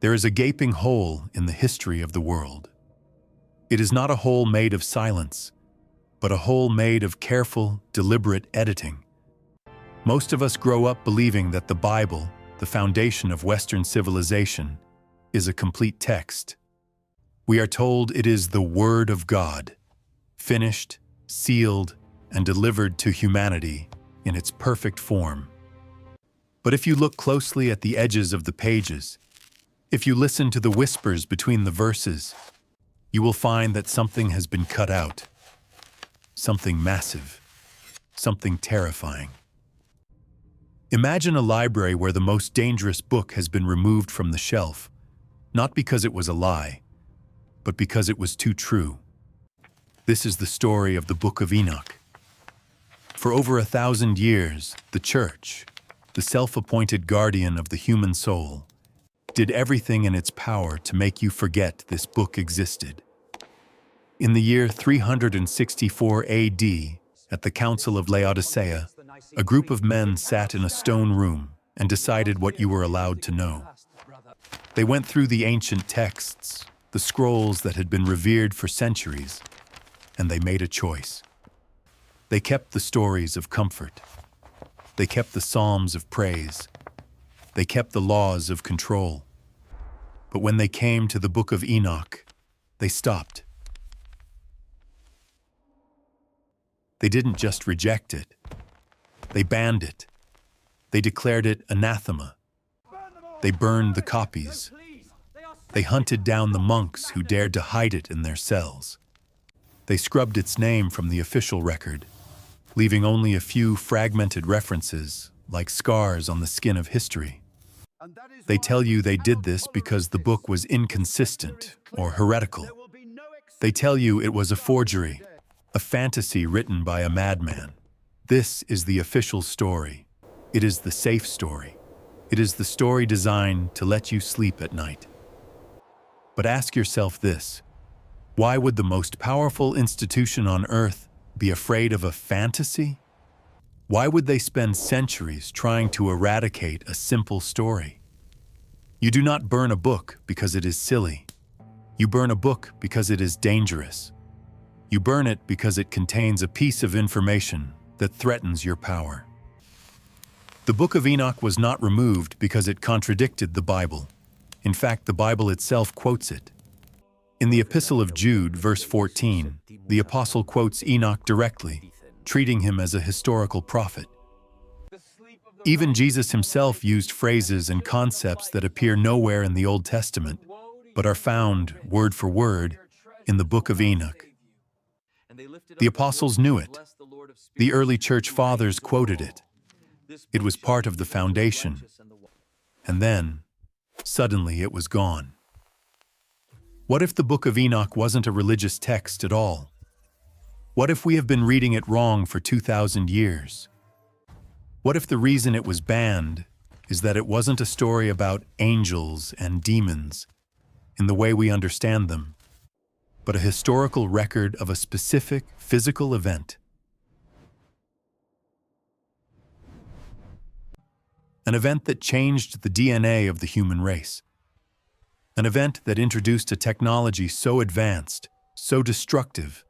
There is a gaping hole in the history of the world. It is not a hole made of silence, but a hole made of careful, deliberate editing. Most of us grow up believing that the Bible, the foundation of Western civilization, is a complete text. We are told it is the Word of God, finished, sealed, and delivered to humanity in its perfect form. But if you look closely at the edges of the pages, if you listen to the whispers between the verses, you will find that something has been cut out. Something massive. Something terrifying. Imagine a library where the most dangerous book has been removed from the shelf, not because it was a lie, but because it was too true. This is the story of the Book of Enoch. For over 1,000 years, the Church, the self-appointed guardian of the human soul, did everything in its power to make you forget this book existed. In the year 364 AD, at the Council of Laodicea, a group of men sat in a stone room and decided what you were allowed to know. They went through the ancient texts, the scrolls that had been revered for centuries, and they made a choice. They kept the stories of comfort. They kept the psalms of praise. They kept the laws of control. But when they came to the Book of Enoch, they stopped. They didn't just reject it. They banned it. They declared it anathema. They burned the copies. They hunted down the monks who dared to hide it in their cells. They scrubbed its name from the official record, leaving only a few fragmented references, like scars on the skin of history. They tell you they did this because the book was inconsistent or heretical. They tell you it was a forgery, a fantasy written by a madman. This is the official story. It is the safe story. It is the story designed to let you sleep at night. But ask yourself this: why would the most powerful institution on earth be afraid of a fantasy? Why would they spend centuries trying to eradicate a simple story? You do not burn a book because it is silly. You burn a book because it is dangerous. You burn it because it contains a piece of information that threatens your power. The Book of Enoch was not removed because it contradicted the Bible. In fact, the Bible itself quotes it. In the Epistle of Jude, verse 14, the apostle quotes Enoch directly, treating him as a historical prophet. Even Jesus himself used phrases and concepts that appear nowhere in the Old Testament, but are found, word for word, in the Book of Enoch. The apostles knew it. The early church fathers quoted it. It was part of the foundation. And then, suddenly it was gone. What if the Book of Enoch wasn't a religious text at all? What if we have been reading it wrong for 2,000 years? What if the reason it was banned is that it wasn't a story about angels and demons in the way we understand them, but a historical record of a specific physical event? An event that changed the DNA of the human race. An event that introduced a technology so advanced, so destructive,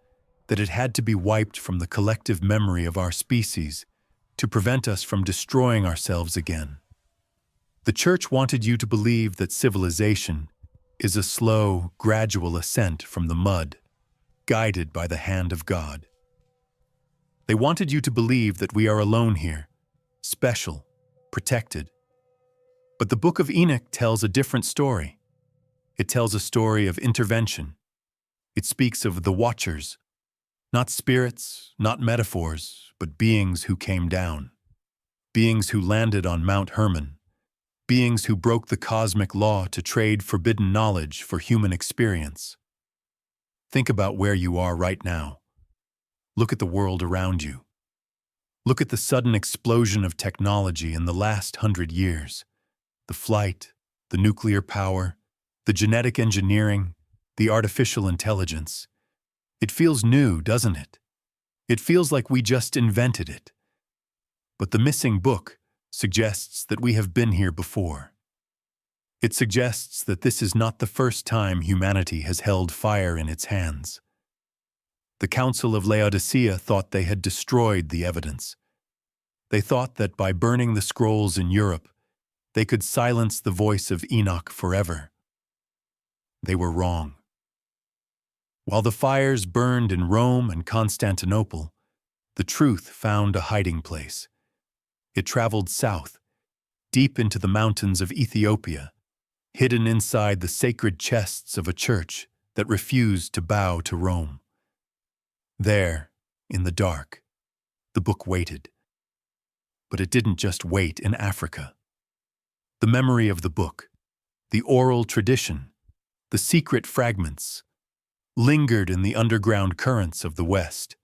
that it had to be wiped from the collective memory of our species to prevent us from destroying ourselves again. The Church wanted you to believe that civilization is a slow, gradual ascent from the mud, guided by the hand of God. They wanted you to believe that we are alone here, special, protected. But the Book of Enoch tells a different story. It tells a story of intervention. It speaks of the Watchers, not spirits, not metaphors, but beings who came down, beings who landed on Mount Hermon, beings who broke the cosmic law to trade forbidden knowledge for human experience. Think about where you are right now. Look at the world around you. Look at the sudden explosion of technology in the last 100 years. The flight, the nuclear power, the genetic engineering, the artificial intelligence. It feels new, doesn't it? It feels like we just invented it. But the missing book suggests that we have been here before. It suggests that this is not the first time humanity has held fire in its hands. The Council of Laodicea thought they had destroyed the evidence. They thought that by burning the scrolls in Europe, they could silence the voice of Enoch forever. They were wrong. While the fires burned in Rome and Constantinople, the truth found a hiding place. It traveled south, deep into the mountains of Ethiopia, hidden inside the sacred chests of a church that refused to bow to Rome. There, in the dark, the book waited. But it didn't just wait in Africa. The memory of the book, the oral tradition, the secret fragments, lingered in the underground currents of the West.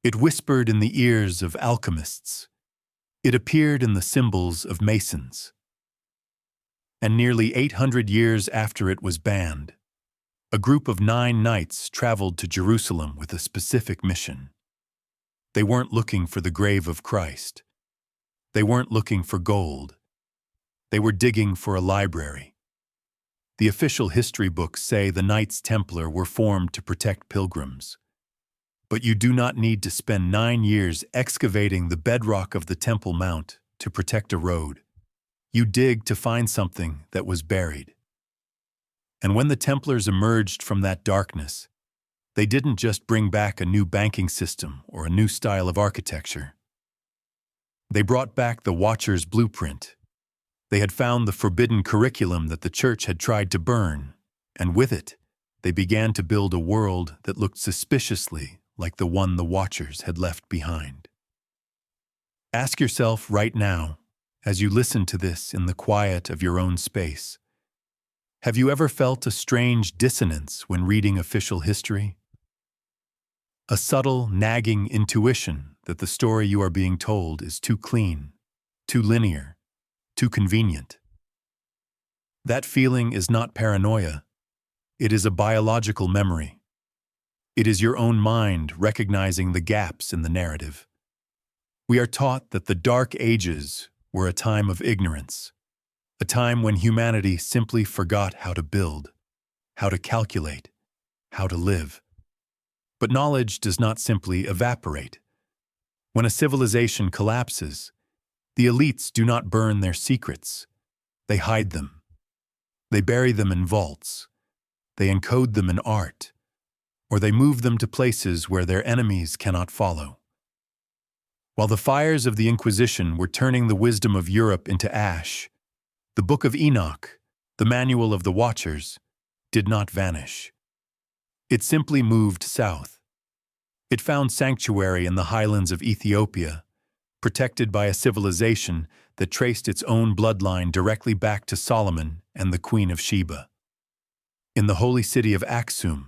It whispered in the ears of alchemists. It appeared in the symbols of Masons. And nearly 800 years after it was banned, a group of 9 knights traveled to Jerusalem with a specific mission. They weren't looking for the grave of Christ. They weren't looking for gold. They were digging for a library. The official history books say the Knights Templar were formed to protect pilgrims. But you do not need to spend 9 years excavating the bedrock of the Temple Mount to protect a road. You dig to find something that was buried. And when the Templars emerged from that darkness, they didn't just bring back a new banking system or a new style of architecture. They brought back the Watcher's blueprint. They had found the forbidden curriculum that the church had tried to burn, and with it, they began to build a world that looked suspiciously like the one the Watchers had left behind. Ask yourself right now, as you listen to this in the quiet of your own space, have you ever felt a strange dissonance when reading official history? A subtle, nagging intuition that the story you are being told is too clean, too linear, too convenient. That feeling is not paranoia. It is a biological memory. It is your own mind recognizing the gaps in the narrative. We are taught that the Dark Ages were a time of ignorance, a time when humanity simply forgot how to build, how to calculate, how to live. But knowledge does not simply evaporate. When a civilization collapses, the elites do not burn their secrets. They hide them. They bury them in vaults. They encode them in art, or they move them to places where their enemies cannot follow. While the fires of the Inquisition were turning the wisdom of Europe into ash, the Book of Enoch, the manual of the Watchers, did not vanish. It simply moved south. It found sanctuary in the highlands of Ethiopia, protected by a civilization that traced its own bloodline directly back to Solomon and the Queen of Sheba. In the holy city of Aksum,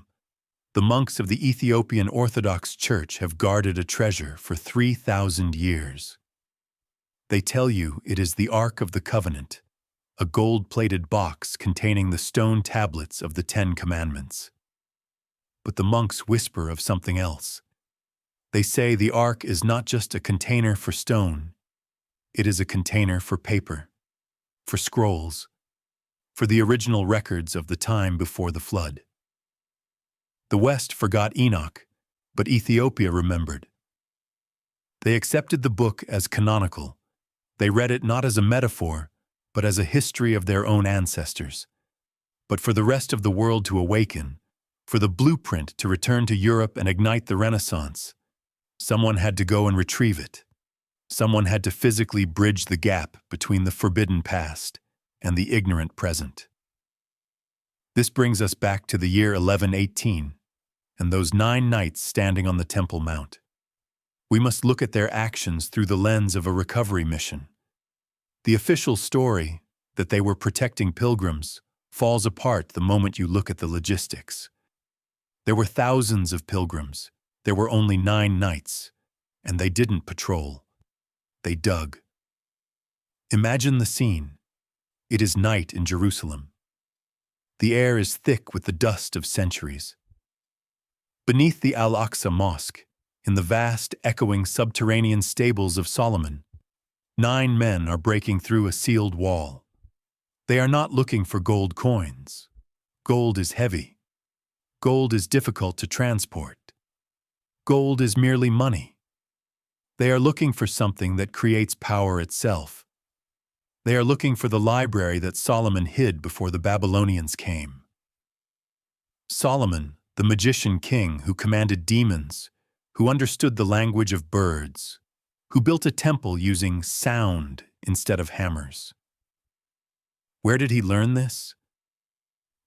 the monks of the Ethiopian Orthodox Church have guarded a treasure for 3,000 years. They tell you it is the Ark of the Covenant, a gold-plated box containing the stone tablets of the 10 Commandments. But the monks whisper of something else. They say the Ark is not just a container for stone, it is a container for paper, for scrolls, for the original records of the time before the flood. The West forgot Enoch, but Ethiopia remembered. They accepted the book as canonical. They read it not as a metaphor, but as a history of their own ancestors. But for the rest of the world to awaken, for the blueprint to return to Europe and ignite the Renaissance, someone had to go and retrieve it. Someone had to physically bridge the gap between the forbidden past and the ignorant present. This brings us back to the year 1118, and those 9 knights standing on the Temple Mount. We must look at their actions through the lens of a recovery mission. The official story, that they were protecting pilgrims, falls apart the moment you look at the logistics. There were thousands of pilgrims. There were only 9 knights, and they didn't patrol. They dug. Imagine the scene. It is night in Jerusalem. The air is thick with the dust of centuries. Beneath the Al-Aqsa Mosque, in the vast, echoing subterranean stables of Solomon, 9 men are breaking through a sealed wall. They are not looking for gold coins. Gold is heavy. Gold is difficult to transport. Gold is merely money. They are looking for something that creates power itself. They are looking for the library that Solomon hid before the Babylonians came. Solomon, the magician king who commanded demons, who understood the language of birds, who built a temple using sound instead of hammers. Where did he learn this?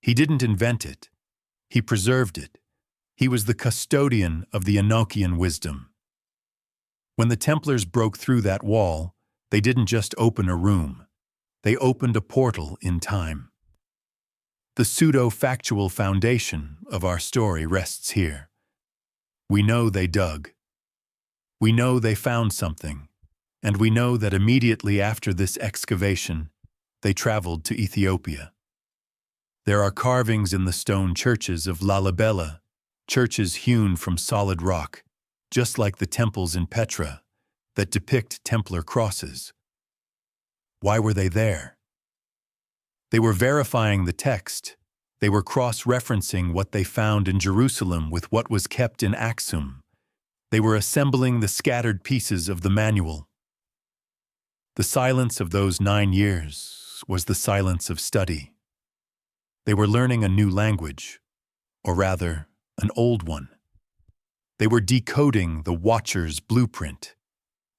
He didn't invent it. He preserved it. He was the custodian of the Enochian wisdom. When the Templars broke through that wall, they didn't just open a room. They opened a portal in time. The pseudo-factual foundation of our story rests here. We know they dug. We know they found something. And we know that immediately after this excavation, they traveled to Ethiopia. There are carvings in the stone churches of Lalibela, churches hewn from solid rock, just like the temples in Petra, that depict Templar crosses. Why were they there? They were verifying the text. They were cross-referencing what they found in Jerusalem with what was kept in Aksum. They were assembling the scattered pieces of the manual. The silence of those 9 years was the silence of study. They were learning a new language, or rather, an old one. They were decoding the Watcher's blueprint,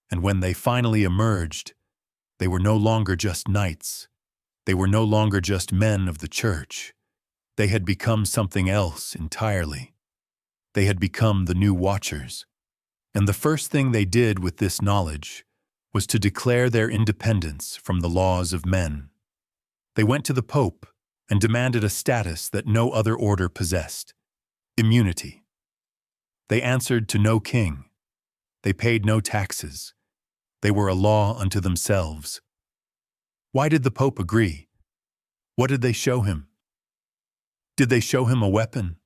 and when they finally emerged, they were no longer just knights. They were no longer just men of the church. They had become something else entirely. They had become the new Watchers. And the first thing they did with this knowledge was to declare their independence from the laws of men. They went to the Pope and demanded a status that no other order possessed: immunity. They answered to no king. They paid no taxes. They were a law unto themselves. Why did the Pope agree? What did they show him? Did they show him a weapon?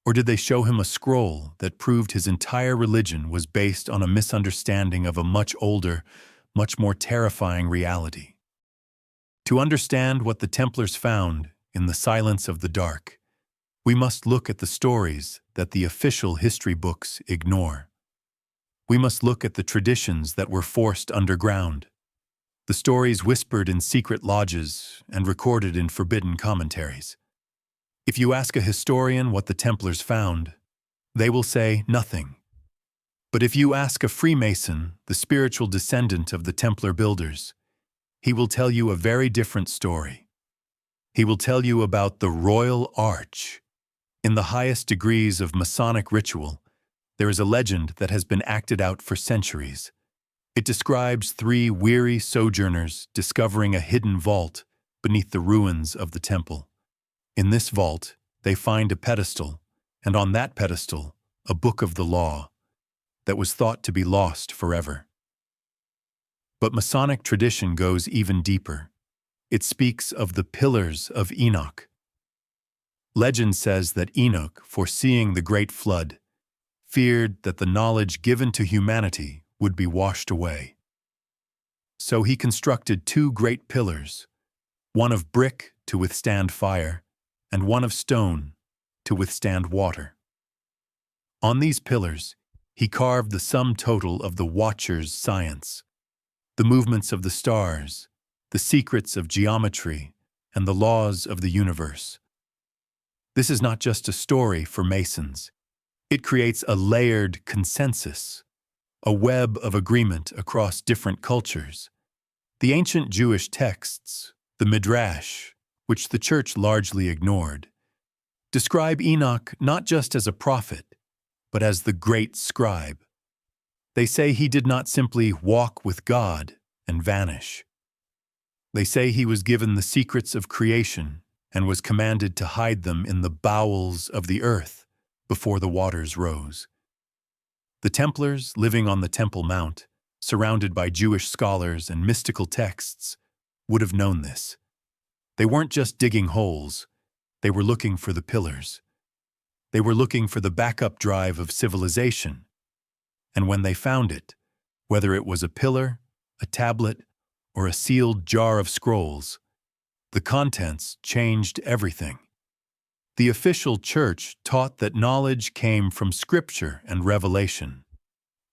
Or did they show him a scroll that proved his entire religion was based on a misunderstanding of a much older, much more terrifying reality? To understand what the Templars found in the silence of the dark, we must look at the stories that the official history books ignore. We must look at the traditions that were forced underground, the stories whispered in secret lodges and recorded in forbidden commentaries. If you ask a historian what the Templars found, they will say nothing. But if you ask a Freemason, the spiritual descendant of the Templar builders, he will tell you a very different story. He will tell you about the Royal Arch. In the highest degrees of Masonic ritual, there is a legend that has been acted out for centuries. It describes 3 weary sojourners discovering a hidden vault beneath the ruins of the temple. In this vault, they find a pedestal, and on that pedestal, a book of the law that was thought to be lost forever. But Masonic tradition goes even deeper. It speaks of the pillars of Enoch. Legend says that Enoch, foreseeing the great flood, feared that the knowledge given to humanity would be washed away. So he constructed 2 great pillars, one of brick to withstand fire, and one of stone to withstand water. On these pillars, he carved the sum total of the Watcher's science, the movements of the stars, the secrets of geometry, and the laws of the universe. This is not just a story for Masons. It creates a layered consensus, a web of agreement across different cultures. The ancient Jewish texts, the Midrash, which the church largely ignored, describe Enoch not just as a prophet, but as the great scribe. They say he did not simply walk with God and vanish. They say he was given the secrets of creation and was commanded to hide them in the bowels of the earth before the waters rose. The Templars, living on the Temple Mount, surrounded by Jewish scholars and mystical texts, would have known this. They weren't just digging holes, they were looking for the pillars. They were looking for the backup drive of civilization. And when they found it, whether it was a pillar, a tablet, or a sealed jar of scrolls, The contents changed everything. The official church taught that knowledge came from Scripture and revelation,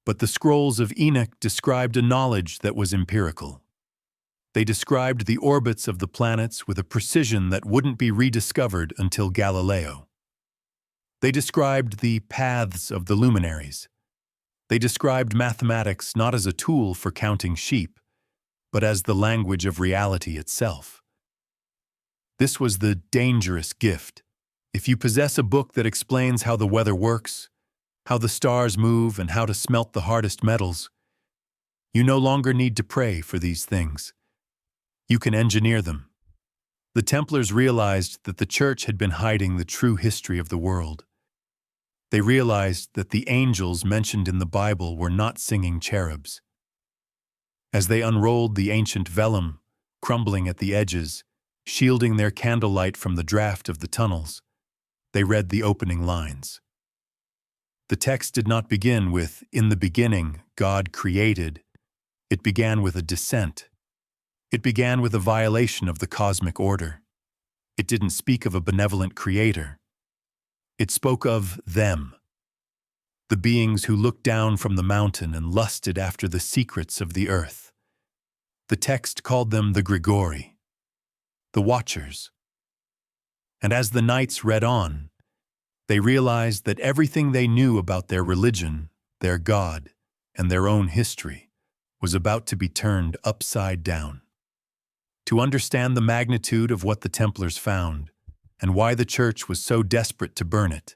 but the scrolls of Enoch described a knowledge that was empirical. They described the orbits of the planets with a precision that wouldn't be rediscovered until Galileo. They described the paths of the luminaries. They described mathematics not as a tool for counting sheep, but as the language of reality itself. This was the dangerous gift. If you possess a book that explains how the weather works, how the stars move, and how to smelt the hardest metals, you no longer need to pray for these things. You can engineer them. The Templars realized that the Church had been hiding the true history of the world. They realized that the angels mentioned in the Bible were not singing cherubs. As they unrolled the ancient vellum, crumbling at the edges, shielding their candlelight from the draft of the tunnels, they read the opening lines. The text did not begin with, "In the beginning, God created." It began with a dissent. It began with a violation of the cosmic order. It didn't speak of a benevolent creator. It spoke of them, the beings who looked down from the mountain and lusted after the secrets of the earth. The text called them the Grigori, the Watchers. And as the knights read on, they realized that everything they knew about their religion, their God, and their own history was about to be turned upside down. To understand the magnitude of what the Templars found, and why the Church was so desperate to burn it,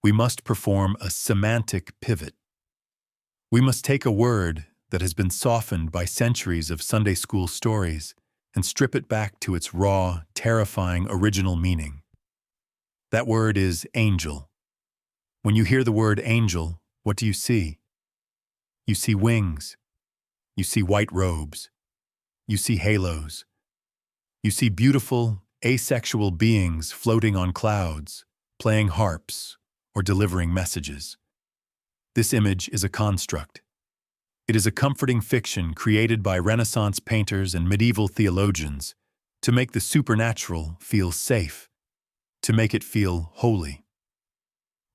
we must perform a semantic pivot. We must take a word that has been softened by centuries of Sunday school stories and strip it back to its raw, terrifying original meaning. That word is angel. When you hear the word angel, what do you see? You see wings. You see white robes. You see halos. You see beautiful, asexual beings floating on clouds, playing harps, or delivering messages. This image is a construct. It is a comforting fiction created by Renaissance painters and medieval theologians to make the supernatural feel safe, to make it feel holy.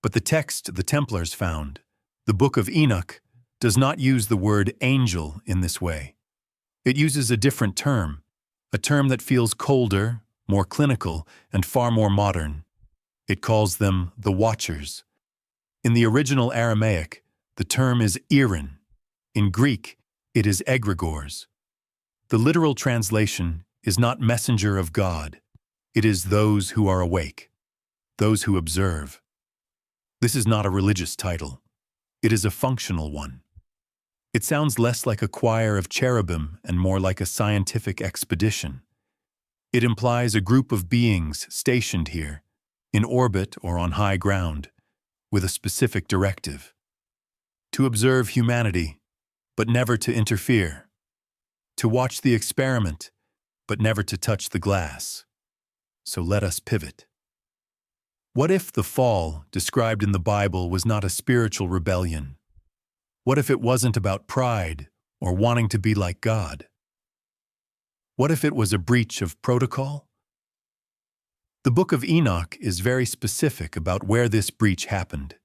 But the text the Templars found, the Book of Enoch, does not use the word angel in this way. It uses a different term, a term that feels colder, more clinical, and far more modern. It calls them the Watchers. In the original Aramaic, the term is Irin. In Greek, it is egregores. The literal translation is not messenger of God. It is those who are awake, those who observe. This is not a religious title. It is a functional one. It sounds less like a choir of cherubim and more like a scientific expedition. It implies a group of beings stationed here, in orbit or on high ground, with a specific directive. To observe humanity, but never to interfere. To watch the experiment, but never to touch the glass. So let us pivot. What if the fall described in the Bible was not a spiritual rebellion? What if it wasn't about pride or wanting to be like God? What if it was a breach of protocol? The Book of Enoch is very specific about where this breach happened.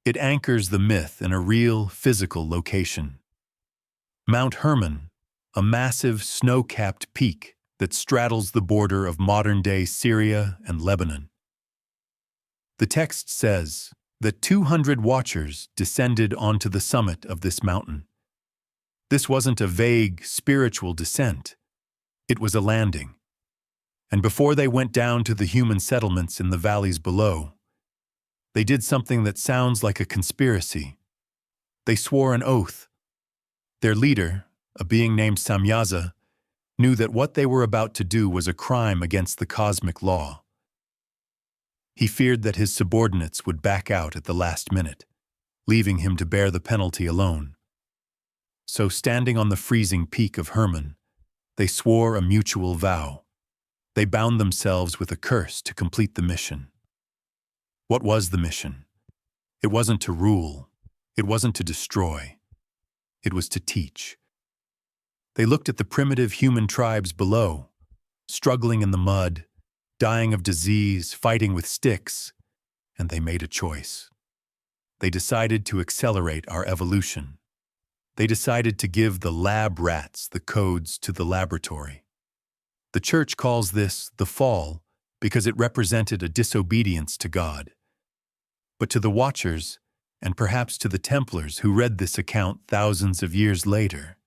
It anchors the myth in a real, physical location. Mount Hermon, a massive snow-capped peak that straddles the border of modern-day Syria and Lebanon. The text says that 200 watchers descended onto the summit of this mountain. This wasn't a vague, spiritual descent. It was a landing. And before they went down to the human settlements in the valleys below, they did something that sounds like a conspiracy. They swore an oath. Their leader, a being named Samyaza, knew that what they were about to do was a crime against the cosmic law. He feared that his subordinates would back out at the last minute, leaving him to bear the penalty alone. So, standing on the freezing peak of Hermon, they swore a mutual vow. They bound themselves with a curse to complete the mission. What was the mission? It wasn't to rule. It wasn't to destroy. It was to teach. They looked at the primitive human tribes below, struggling in the mud, dying of disease, fighting with sticks, and they made a choice. They decided to accelerate our evolution. They decided to give the lab rats the codes to the laboratory. The Church calls this the fall because it represented a disobedience to God. But to the Watchers, and perhaps to the Templars who read this account thousands of years later,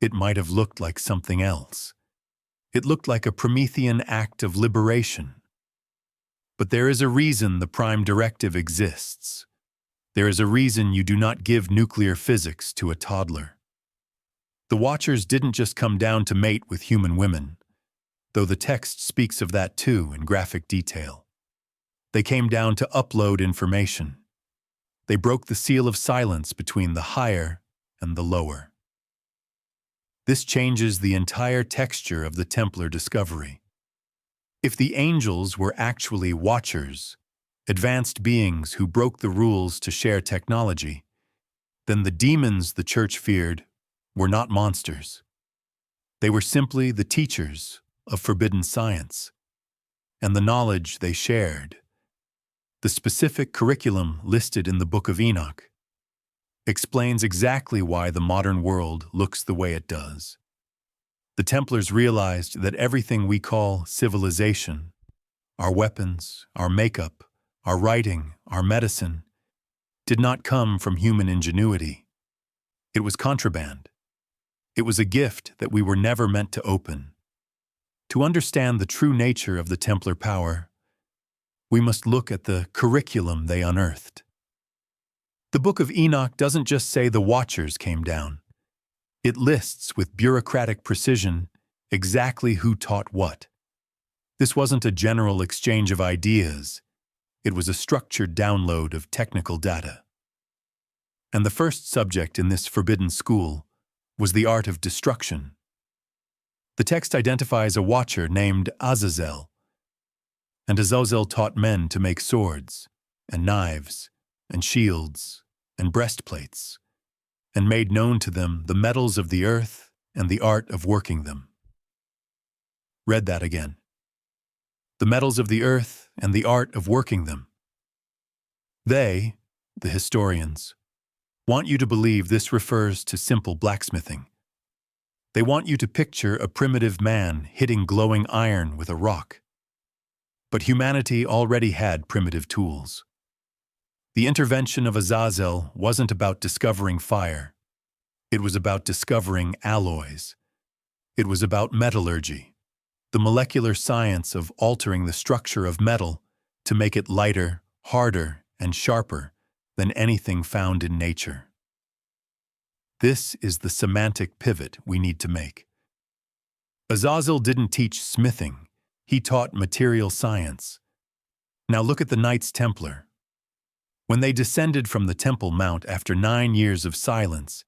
it might have looked like something else. It looked like a Promethean act of liberation. But there is a reason the Prime Directive exists. There is a reason you do not give nuclear physics to a toddler. The Watchers didn't just come down to mate with human women, though the text speaks of that too in graphic detail. They came down to upload information. They broke the seal of silence between the higher and the lower. This changes the entire texture of the Templar discovery. If the angels were actually Watchers, advanced beings who broke the rules to share technology, then the demons the Church feared were not monsters. They were simply the teachers of forbidden science, and the knowledge they shared. The specific curriculum listed in the Book of Enoch explains exactly why the modern world looks the way it does. The Templars realized that everything we call civilization, our weapons, our makeup, our writing, our medicine, did not come from human ingenuity. It was contraband. It was a gift that we were never meant to open. To understand the true nature of the Templar power, we must look at the curriculum they unearthed. The Book of Enoch doesn't just say the Watchers came down. It lists with bureaucratic precision exactly who taught what. This wasn't a general exchange of ideas. It was a structured download of technical data. And the first subject in this forbidden school was the art of destruction. The text identifies a Watcher named Azazel, and Azazel taught men to make swords and knives and shields and breastplates, and made known to them the metals of the earth and the art of working them. Read that again. The metals of the earth and the art of working them. They, the historians, want you to believe this refers to simple blacksmithing. They want you to picture a primitive man hitting glowing iron with a rock. But humanity already had primitive tools. The intervention of Azazel wasn't about discovering fire. It was about discovering alloys. It was about metallurgy, the molecular science of altering the structure of metal to make it lighter, harder, and sharper than anything found in nature. This is the semantic pivot we need to make. Azazel didn't teach smithing. He taught material science. Now look at the Knights Templar. When they descended from the Temple Mount after 9 years of silence,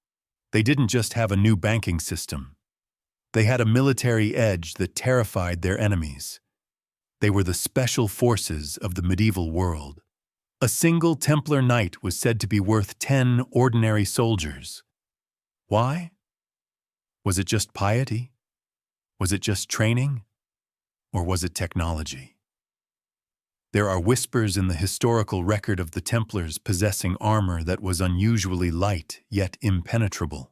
they didn't just have a new banking system. They had a military edge that terrified their enemies. They were the special forces of the medieval world. A single Templar knight was said to be worth 10 ordinary soldiers. Why? Was it just piety? Was it just training? Or was it technology? There are whispers in the historical record of the Templars possessing armor that was unusually light yet impenetrable.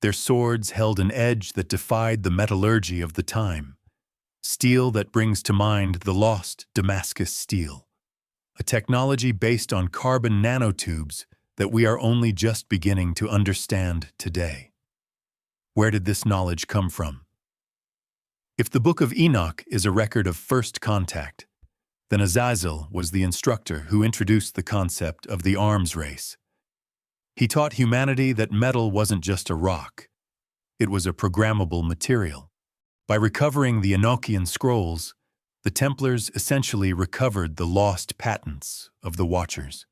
Their swords held an edge that defied the metallurgy of the time, steel that brings to mind the lost Damascus steel, a technology based on carbon nanotubes that we are only just beginning to understand today. Where did this knowledge come from? If the Book of Enoch is a record of first contact, then Azazel was the instructor who introduced the concept of the arms race. He taught humanity that metal wasn't just a rock. It was a programmable material. By recovering the Enochian scrolls, the Templars essentially recovered the lost patents of the Watchers.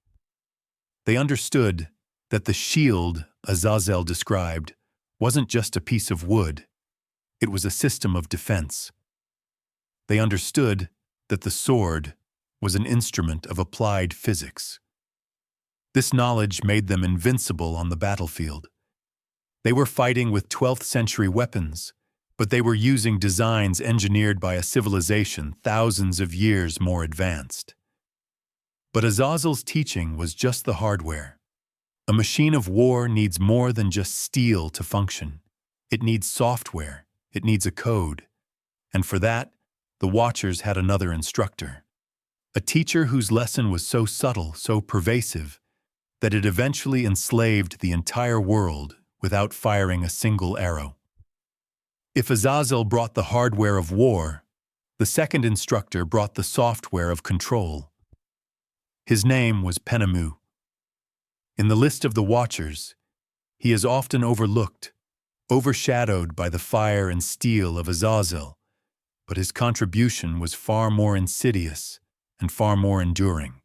They understood that the shield Azazel described wasn't just a piece of wood. It was a system of defense. They understood that the sword was an instrument of applied physics. This knowledge made them invincible on the battlefield. They were fighting with 12th century weapons, but they were using designs engineered by a civilization thousands of years more advanced. But Azazel's teaching was just the hardware. A machine of war needs more than just steel to function. It needs software, it needs a code. And for that, the Watchers had another instructor. A teacher whose lesson was so subtle, so pervasive, that it eventually enslaved the entire world without firing a single arrow. If Azazel brought the hardware of war, the second instructor brought the software of control. His name was Penemu. In the list of the Watchers, he is often overlooked, overshadowed by the fire and steel of Azazel, but his contribution was far more insidious and far more enduring.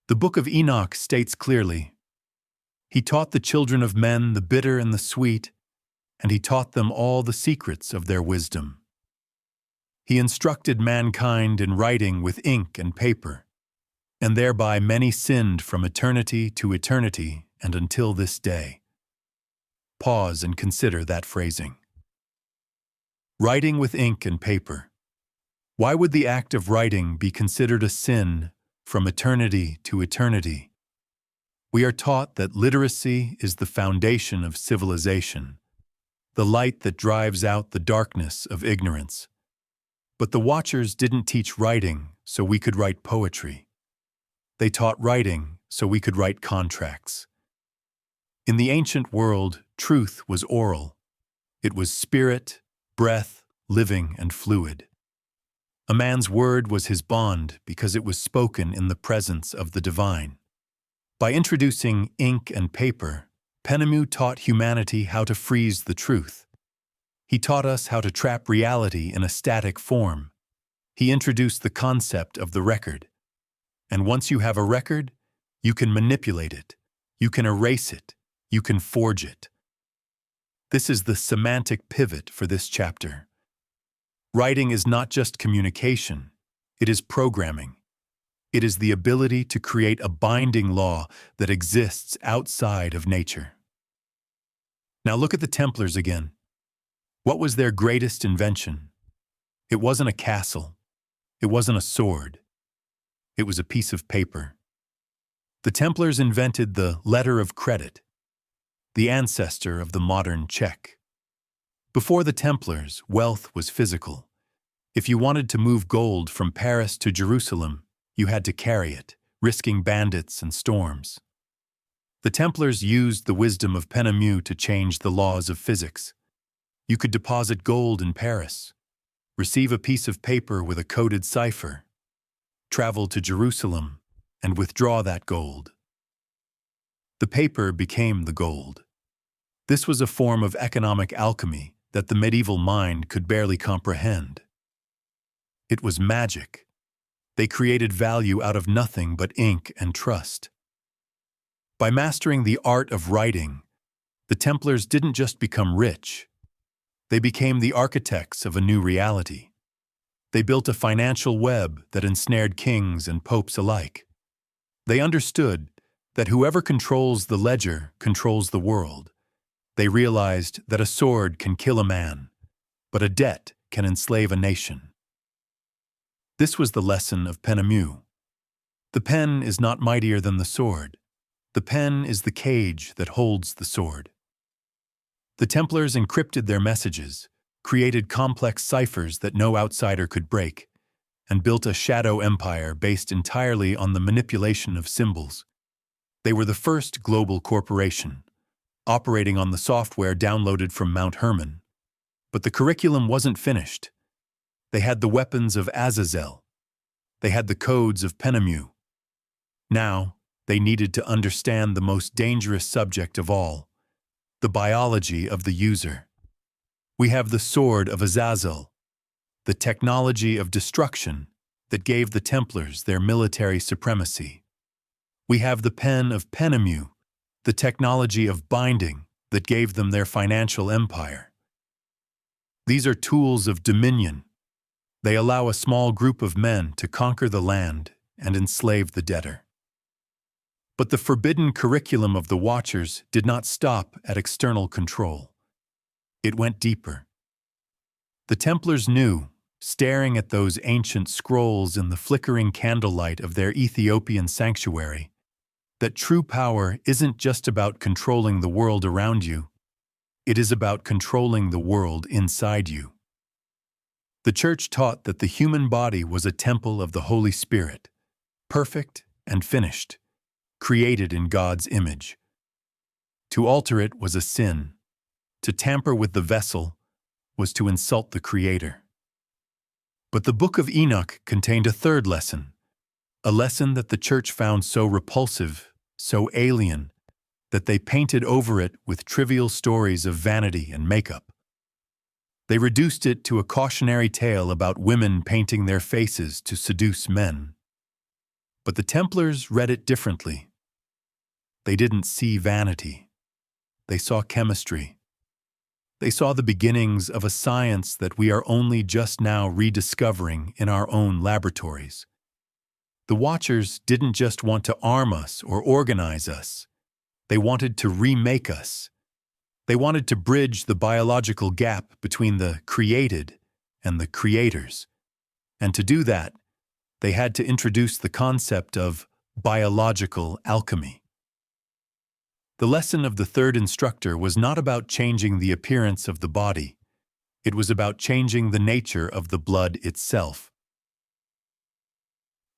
The Book of Enoch states clearly, "He taught the children of men the bitter and the sweet, and he taught them all the secrets of their wisdom. He instructed mankind in writing with ink and paper, and thereby many sinned from eternity to eternity and until this day." Pause and consider that phrasing. Writing with ink and paper. Why would the act of writing be considered a sin from eternity to eternity? We are taught that literacy is the foundation of civilization, the light that drives out the darkness of ignorance. But the Watchers didn't teach writing so we could write poetry. They taught writing so we could write contracts. In the ancient world, truth was oral. It was spirit, breath, living, and fluid. A man's word was his bond because it was spoken in the presence of the divine. By introducing ink and paper, Penemu taught humanity how to freeze the truth. He taught us how to trap reality in a static form. He introduced the concept of the record. And once you have a record, you can manipulate it, you can erase it, you can forge it. This is the semantic pivot for this chapter. Writing is not just communication, it is programming. It is the ability to create a binding law that exists outside of nature. Now look at the Templars again. What was their greatest invention? It wasn't a castle. It wasn't a sword. It was a piece of paper. The Templars invented the letter of credit, the ancestor of the modern check. Before the Templars, wealth was physical. If you wanted to move gold from Paris to Jerusalem, you had to carry it, risking bandits and storms. The Templars used the wisdom of Penemu to change the laws of physics. You could deposit gold in Paris, receive a piece of paper with a coded cipher, travel to Jerusalem, and withdraw that gold. The paper became the gold. This was a form of economic alchemy that the medieval mind could barely comprehend. It was magic. They created value out of nothing but ink and trust. By mastering the art of writing, the Templars didn't just become rich. They became the architects of a new reality. They built a financial web that ensnared kings and popes alike. They understood that whoever controls the ledger controls the world. They realized that a sword can kill a man, but a debt can enslave a nation. This was the lesson of Penemu. The pen is not mightier than the sword. The pen is the cage that holds the sword. The Templars encrypted their messages, created complex ciphers that no outsider could break, and built a shadow empire based entirely on the manipulation of symbols. They were the first global corporation, operating on the software downloaded from Mount Hermon. But the curriculum wasn't finished. They had the weapons of Azazel. They had the codes of Penemu. Now, they needed to understand the most dangerous subject of all, the biology of the user. We have the sword of Azazel, the technology of destruction that gave the Templars their military supremacy. We have the pen of Penemu, the technology of binding that gave them their financial empire. These are tools of dominion. They allow a small group of men to conquer the land and enslave the debtor. But the forbidden curriculum of the Watchers did not stop at external control. It went deeper. The Templars knew, staring at those ancient scrolls in the flickering candlelight of their Ethiopian sanctuary, that true power isn't just about controlling the world around you, it is about controlling the world inside you. The Church taught that the human body was a temple of the Holy Spirit, perfect and finished, created in God's image. To alter it was a sin. To tamper with the vessel was to insult the Creator. But the Book of Enoch contained a third lesson, a lesson that the Church found so repulsive, so alien, that they painted over it with trivial stories of vanity and makeup. They reduced it to a cautionary tale about women painting their faces to seduce men. But the Templars read it differently. They didn't see vanity. They saw chemistry. They saw the beginnings of a science that we are only just now rediscovering in our own laboratories. The Watchers didn't just want to arm us or organize us. They wanted to remake us. They wanted to bridge the biological gap between the created and the creators. And to do that, they had to introduce the concept of biological alchemy. The lesson of the third instructor was not about changing the appearance of the body. It was about changing the nature of the blood itself.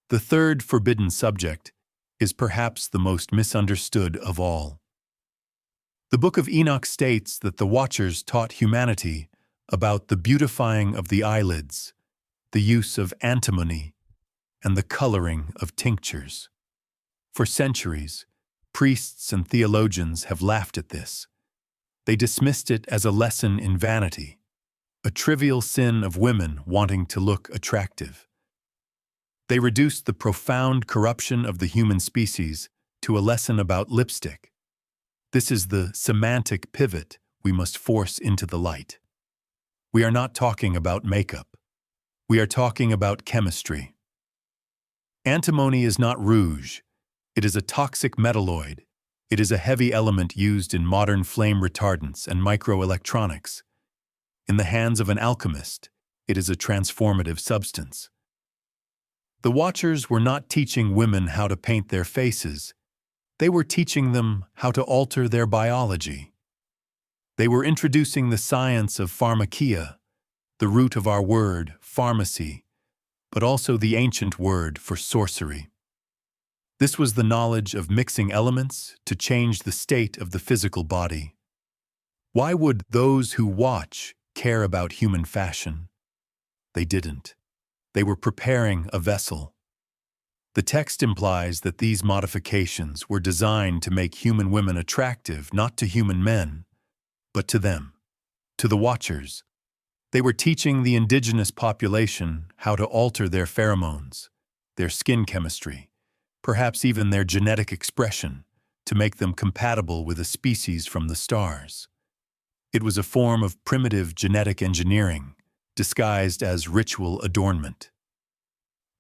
The third forbidden subject is perhaps the most misunderstood of all. The Book of Enoch states that the Watchers taught humanity about the beautifying of the eyelids, the use of antimony, and the coloring of tinctures. For centuries, priests and theologians have laughed at this. They dismissed it as a lesson in vanity, a trivial sin of women wanting to look attractive. They reduced the profound corruption of the human species to a lesson about lipstick. This is the semantic pivot we must force into the light. We are not talking about makeup. We are talking about chemistry. Antimony is not rouge. It is a toxic metalloid. It is a heavy element used in modern flame retardants and microelectronics. In the hands of an alchemist, it is a transformative substance. The Watchers were not teaching women how to paint their faces. They were teaching them how to alter their biology. They were introducing the science of pharmakia, the root of our word, pharmacy, but also the ancient word for sorcery. This was the knowledge of mixing elements to change the state of the physical body. Why would those who watch care about human fashion? They didn't. They were preparing a vessel. The text implies that these modifications were designed to make human women attractive not to human men, but to them, to the Watchers. They were teaching the indigenous population how to alter their pheromones, their skin chemistry, perhaps even their genetic expression, to make them compatible with a species from the stars. It was a form of primitive genetic engineering, disguised as ritual adornment.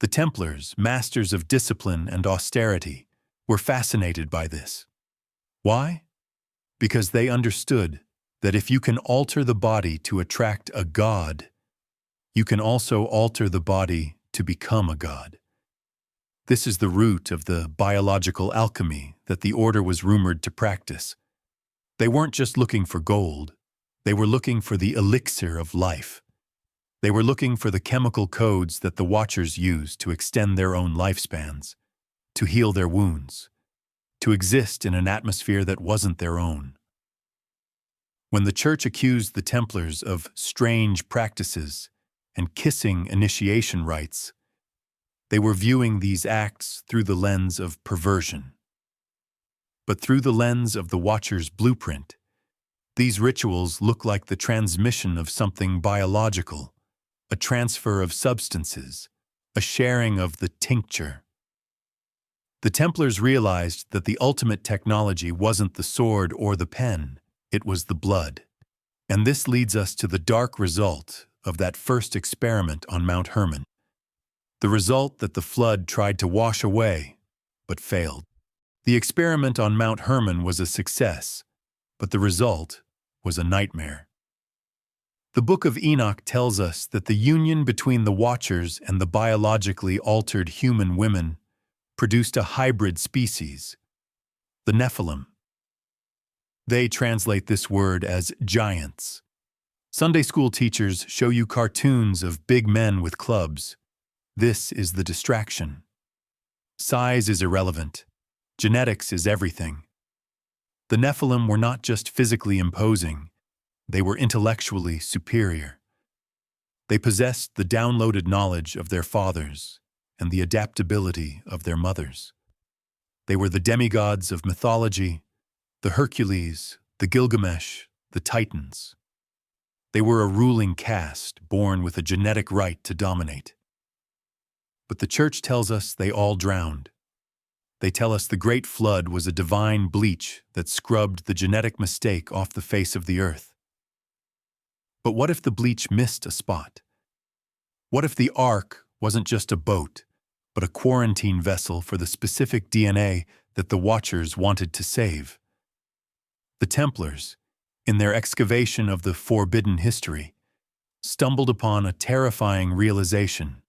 The Templars, masters of discipline and austerity, were fascinated by this. Why? Because they understood that if you can alter the body to attract a god, you can also alter the body to become a god. This is the root of the biological alchemy that the Order was rumored to practice. They weren't just looking for gold. They were looking for the elixir of life. They were looking for the chemical codes that the Watchers used to extend their own lifespans, to heal their wounds, to exist in an atmosphere that wasn't their own. When the Church accused the Templars of strange practices and kissing initiation rites, they were viewing these acts through the lens of perversion. But through the lens of the Watchers' blueprint, these rituals look like the transmission of something biological, a transfer of substances, a sharing of the tincture. The Templars realized that the ultimate technology wasn't the sword or the pen, it was the blood. And this leads us to the dark result of that first experiment on Mount Hermon. The result that the flood tried to wash away, but failed. The experiment on Mount Hermon was a success, but the result was a nightmare. The Book of Enoch tells us that the union between the Watchers and the biologically altered human women produced a hybrid species, the Nephilim. They translate this word as giants. Sunday school teachers show you cartoons of big men with clubs. This is the distraction. Size is irrelevant. Genetics is everything. The Nephilim were not just physically imposing, they were intellectually superior. They possessed the downloaded knowledge of their fathers and the adaptability of their mothers. They were the demigods of mythology, the Hercules, the Gilgamesh, the Titans. They were a ruling caste born with a genetic right to dominate. But the church tells us they all drowned. They tell us the Great Flood was a divine bleach that scrubbed the genetic mistake off the face of the earth. But what if the bleach missed a spot? What if the Ark wasn't just a boat, but a quarantine vessel for the specific DNA that the Watchers wanted to save? The Templars, in their excavation of the forbidden history, stumbled upon a terrifying realization.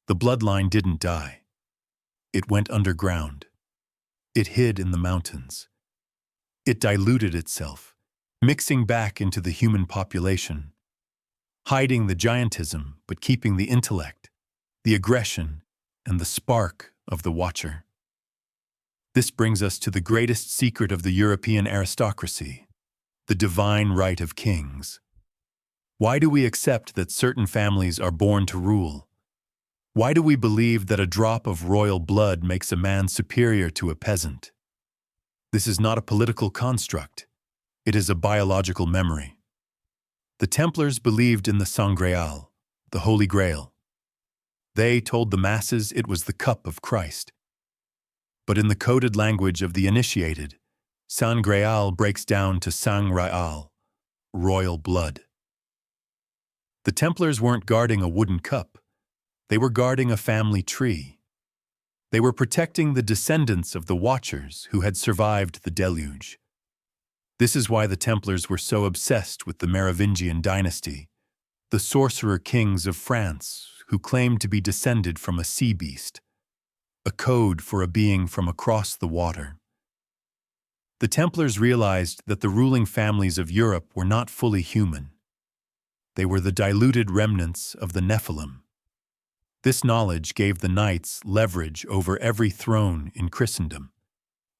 The bloodline didn't die. It went underground. It hid in the mountains. It diluted itself, mixing back into the human population, hiding the giantism but keeping the intellect, the aggression, and the spark of the Watcher. This brings us to the greatest secret of the European aristocracy, the divine right of kings. Why do we accept that certain families are born to rule? Why do we believe that a drop of royal blood makes a man superior to a peasant? This is not a political construct. It is a biological memory. The Templars believed in the Sangreal, the Holy Grail. They told the masses it was the cup of Christ. But in the coded language of the initiated, Sangreal breaks down to Sangreal, royal blood. The Templars weren't guarding a wooden cup. They were guarding a family tree. They were protecting the descendants of the Watchers who had survived the deluge. This is why the Templars were so obsessed with the Merovingian dynasty, the sorcerer kings of France who claimed to be descended from a sea beast, a code for a being from across the water. The Templars realized that the ruling families of Europe were not fully human. They were the diluted remnants of the Nephilim. This knowledge gave the knights leverage over every throne in Christendom.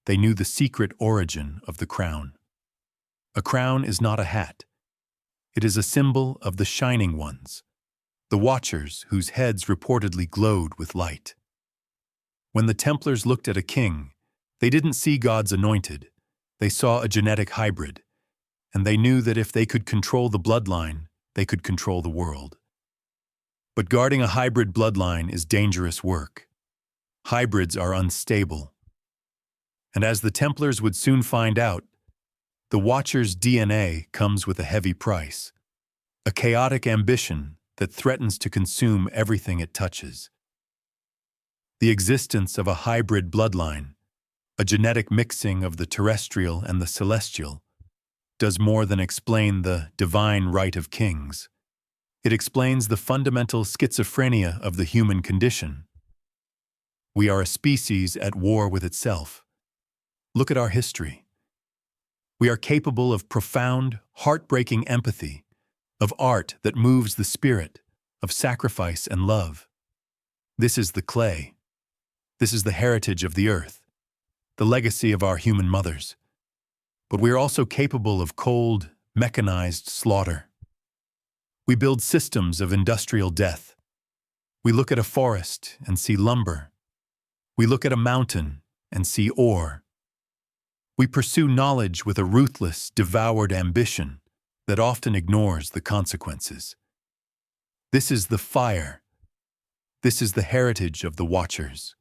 They knew the secret origin of the crown. A crown is not a hat. It is a symbol of the shining ones, the Watchers whose heads reportedly glowed with light. When the Templars looked at a king, they didn't see God's anointed. They saw a genetic hybrid, and they knew that if they could control the bloodline, they could control the world. But guarding a hybrid bloodline is dangerous work. Hybrids are unstable. And as the Templars would soon find out, the Watcher's DNA comes with a heavy price, a chaotic ambition that threatens to consume everything it touches. The existence of a hybrid bloodline, a genetic mixing of the terrestrial and the celestial, does more than explain the divine right of kings. It explains the fundamental schizophrenia of the human condition. We are a species at war with itself. Look at our history. We are capable of profound, heartbreaking empathy, of art that moves the spirit, of sacrifice and love. This is the clay. This is the heritage of the earth, the legacy of our human mothers. But we are also capable of cold, mechanized slaughter. We build systems of industrial death. We look at a forest and see lumber. We look at a mountain and see ore. We pursue knowledge with a ruthless, devoured ambition that often ignores the consequences. This is the fire. This is the heritage of the Watchers.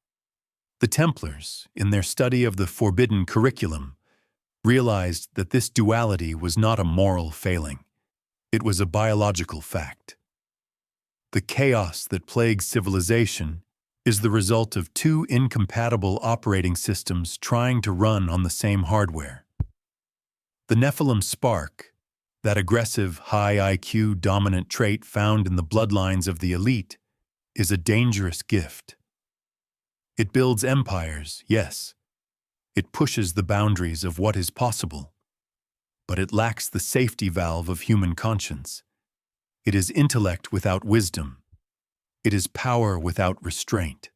The Templars, in their study of the forbidden curriculum, realized that this duality was not a moral failing. It was a biological fact. The chaos that plagues civilization is the result of two incompatible operating systems trying to run on the same hardware. The Nephilim spark, That aggressive, high IQ dominant trait found in the bloodlines of the elite is a dangerous gift. It builds empires, yes. It pushes the boundaries of what is possible. But it lacks the safety valve of human conscience. It is intellect without wisdom. It is power without restraint.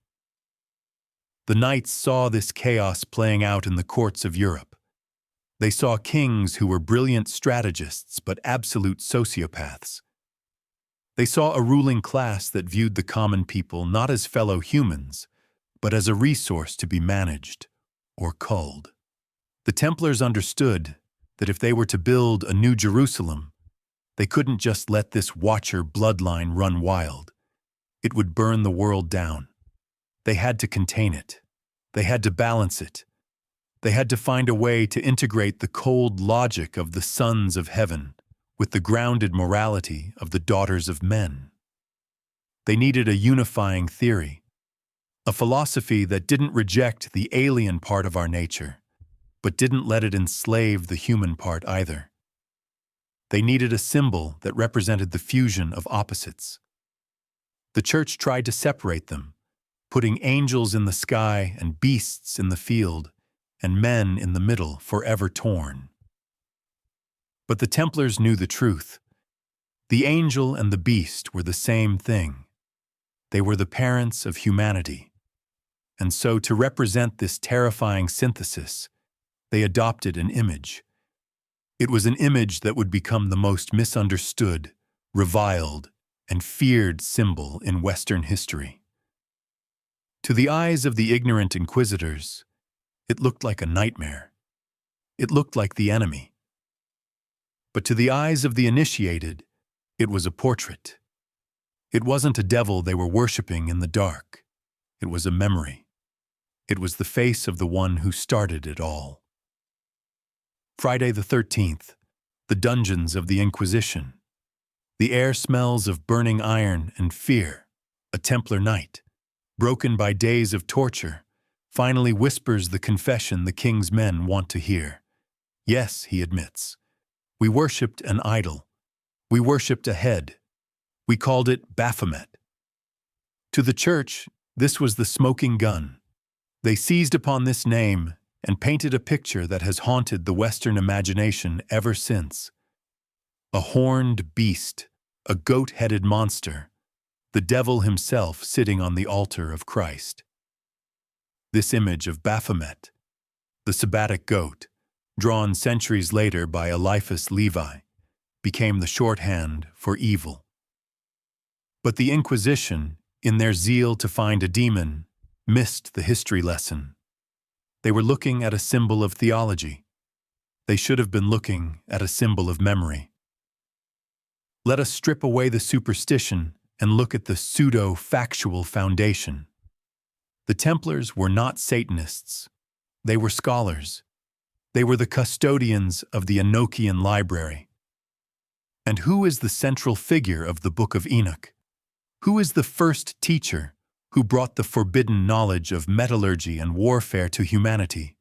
The knights saw this chaos playing out in the courts of Europe. They saw kings who were brilliant strategists but absolute sociopaths. They saw a ruling class that viewed the common people not as fellow humans, but as a resource to be managed or culled. The Templars understood that if they were to build a new Jerusalem, they couldn't just let this Watcher bloodline run wild. It would burn the world down. They had to contain it. They had to balance it. They had to find a way to integrate the cold logic of the sons of heaven with the grounded morality of the daughters of men. They needed a unifying theory, a philosophy that didn't reject the alien part of our nature, but didn't let it enslave the human part either. They needed a symbol that represented the fusion of opposites. The church tried to separate them, putting angels in the sky and beasts in the field, and men in the middle forever torn. But the Templars knew the truth. The angel and the beast were the same thing. They were the parents of humanity. And so, to represent this terrifying synthesis, they adopted an image. It was an image that would become the most misunderstood, reviled, and feared symbol in Western history. To the eyes of the ignorant inquisitors, it looked like a nightmare. It looked like the enemy. But to the eyes of the initiated, it was a portrait. It wasn't a devil they were worshipping in the dark. It was a memory. It was the face of the one who started it all. Friday the 13th, the dungeons of the Inquisition. The air smells of burning iron and fear. A Templar knight, broken by days of torture, finally whispers the confession the king's men want to hear. Yes, he admits. We worshipped an idol. We worshipped a head. We called it Baphomet. To the church, this was the smoking gun. They seized upon this name and painted a picture that has haunted the Western imagination ever since. A horned beast, a goat-headed monster, the devil himself sitting on the altar of Christ. This image of Baphomet, the Sabbatic goat, drawn centuries later by Eliphas Levi, became the shorthand for evil. But the Inquisition, in their zeal to find a demon, missed the history lesson. They were looking at a symbol of theology. They should have been looking at a symbol of memory. Let us strip away the superstition and look at the pseudo-factual foundation. The Templars were not Satanists. They were scholars. They were the custodians of the Enochian library. And who is the central figure of the Book of Enoch? Who is the first teacher who brought the forbidden knowledge of metallurgy and warfare to humanity?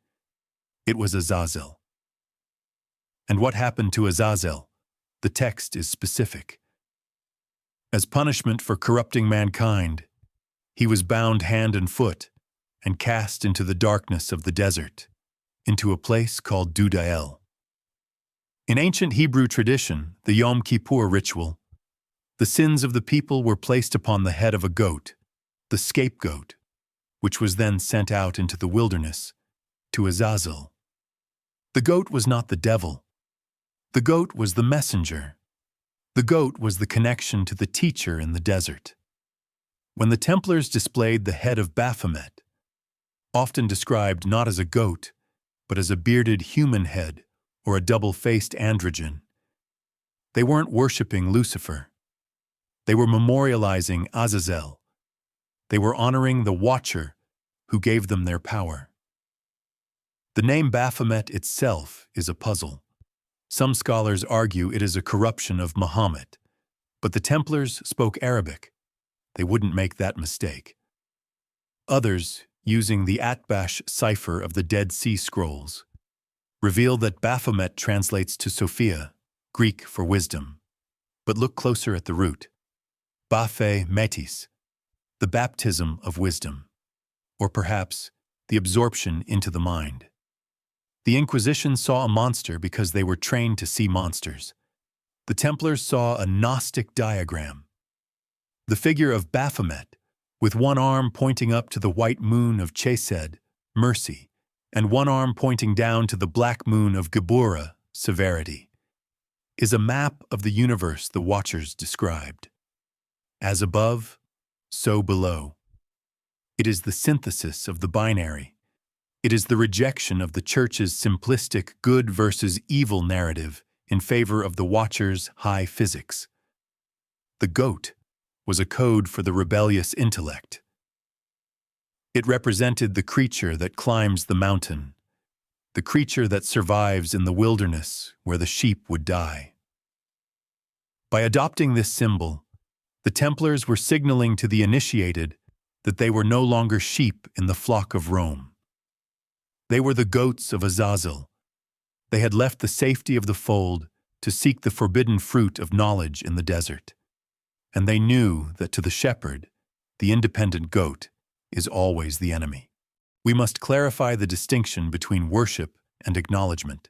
It was Azazel. And what happened to Azazel? The text is specific. As punishment for corrupting mankind, he was bound hand and foot and cast into the darkness of the desert, into a place called Dudael. In ancient Hebrew tradition, the Yom Kippur ritual, the sins of the people were placed upon the head of a goat, the scapegoat, which was then sent out into the wilderness to Azazel. The goat was not the devil. The goat was the messenger. The goat was the connection to the teacher in the desert. When the Templars displayed the head of Baphomet, often described not as a goat, but as a bearded human head or a double-faced androgen, they weren't worshipping Lucifer. They were memorializing Azazel. They were honoring the Watcher who gave them their power. The name Baphomet itself is a puzzle. Some scholars argue it is a corruption of Muhammad, but the Templars spoke Arabic. They wouldn't make that mistake. Others, using the Atbash cipher of the Dead Sea Scrolls, reveal that Baphomet translates to Sophia, Greek for wisdom. But look closer at the root. Baphomet, the baptism of wisdom, or perhaps the absorption into the mind. The Inquisition saw a monster because they were trained to see monsters. The Templars saw a Gnostic diagram. The figure of Baphomet, with one arm pointing up to the white moon of Chesed, mercy, and one arm pointing down to the black moon of Geburah, severity, is a map of the universe the Watchers described. As above, so below. It is the synthesis of the binary. It is the rejection of the Church's simplistic good versus evil narrative in favor of the Watchers' high physics. The goat was a code for the rebellious intellect. It represented the creature that climbs the mountain, the creature that survives in the wilderness where the sheep would die. By adopting this symbol, the Templars were signaling to the initiated that they were no longer sheep in the flock of Rome. They were the goats of Azazel. They had left the safety of the fold to seek the forbidden fruit of knowledge in the desert. And they knew that to the shepherd, the independent goat is always the enemy. We must clarify the distinction between worship and acknowledgement.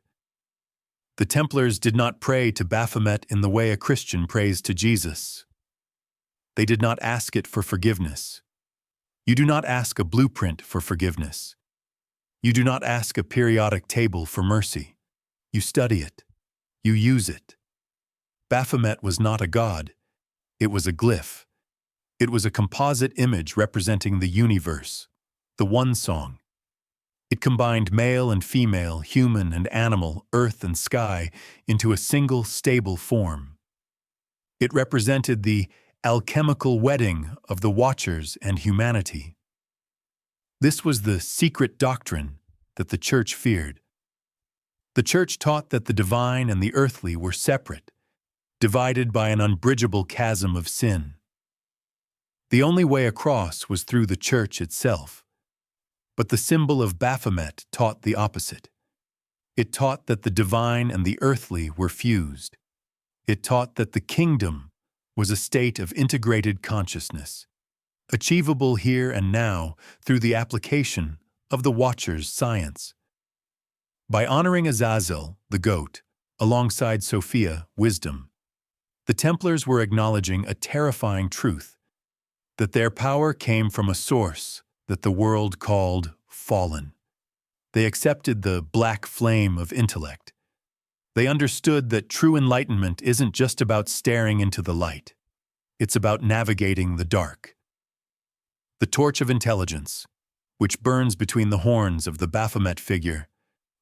The Templars did not pray to Baphomet in the way a Christian prays to Jesus. They did not ask it for forgiveness. You do not ask a blueprint for forgiveness. You do not ask a periodic table for mercy. You study it. You use it. Baphomet was not a god. It was a glyph. It was a composite image representing the universe, the one song. It combined male and female, human and animal, earth and sky into a single stable form. It represented the alchemical wedding of the Watchers and humanity. This was the secret doctrine that the Church feared. The Church taught that the divine and the earthly were separate, divided by an unbridgeable chasm of sin. The only way across was through the Church itself. But the symbol of Baphomet taught the opposite. It taught that the divine and the earthly were fused. It taught that the kingdom was a state of integrated consciousness, achievable here and now through the application of the Watchers' science. By honoring Azazel, the goat, alongside Sophia, wisdom, the Templars were acknowledging a terrifying truth, that their power came from a source that the world called fallen. They accepted the black flame of intellect. They understood that true enlightenment isn't just about staring into the light. It's about navigating the dark. The torch of intelligence, which burns between the horns of the Baphomet figure,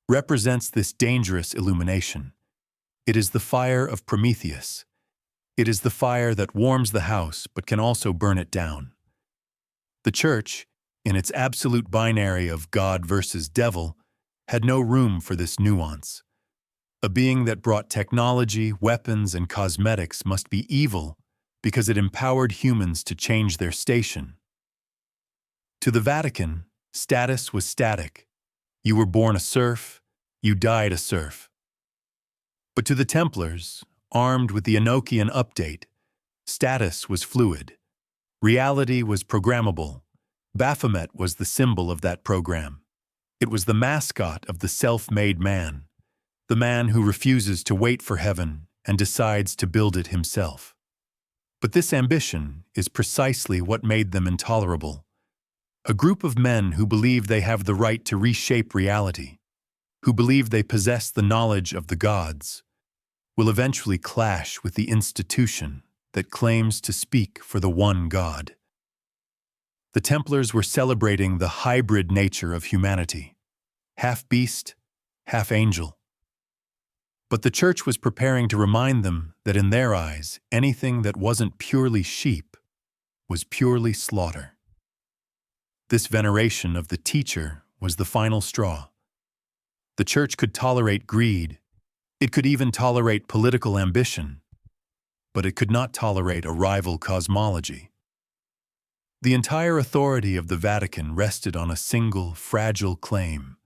represents this dangerous illumination. It is the fire of Prometheus. It is the fire that warms the house but can also burn it down. The Church, in its absolute binary of God versus devil, had no room for this nuance. A being that brought technology, weapons, and cosmetics must be evil because it empowered humans to change their station. To the Vatican, status was static. You were born a serf, you died a serf. But to the Templars, armed with the Enochian update, status was fluid. Reality was programmable. Baphomet was the symbol of that program. It was the mascot of the self-made man, the man who refuses to wait for heaven and decides to build it himself. But this ambition is precisely what made them intolerable. A group of men who believe they have the right to reshape reality, who believe they possess the knowledge of the gods, will eventually clash with the institution that claims to speak for the one God. The Templars were celebrating the hybrid nature of humanity, half beast, half angel. But the Church was preparing to remind them that in their eyes, anything that wasn't purely sheep was purely slaughter. This veneration of the teacher was the final straw. The Church could tolerate greed. It could even tolerate political ambition. But it could not tolerate a rival cosmology. The entire authority of the Vatican rested on a single, fragile claim,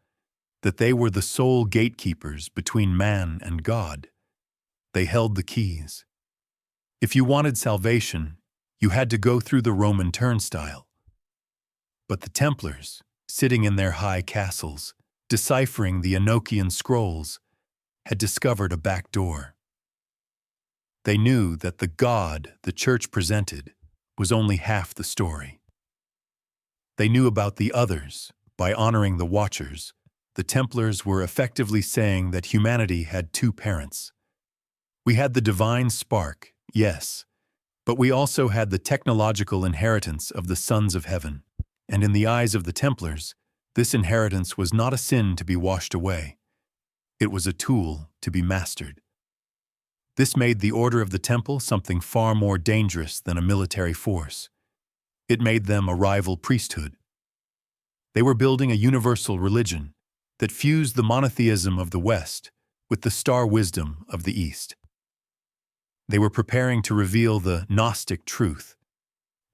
that they were the sole gatekeepers between man and God. They held the keys. If you wanted salvation, you had to go through the Roman turnstile. But the Templars, sitting in their high castles, deciphering the Enochian scrolls, had discovered a back door. They knew that the God the Church presented was only half the story. They knew about the others. By honoring the Watchers, the Templars were effectively saying that humanity had two parents. We had the divine spark, yes, but we also had the technological inheritance of the sons of heaven, and in the eyes of the Templars, this inheritance was not a sin to be washed away. It was a tool to be mastered. This made the Order of the Temple something far more dangerous than a military force. It made them a rival priesthood. They were building a universal religion that fused the monotheism of the West with the star wisdom of the East. They were preparing to reveal the Gnostic truth,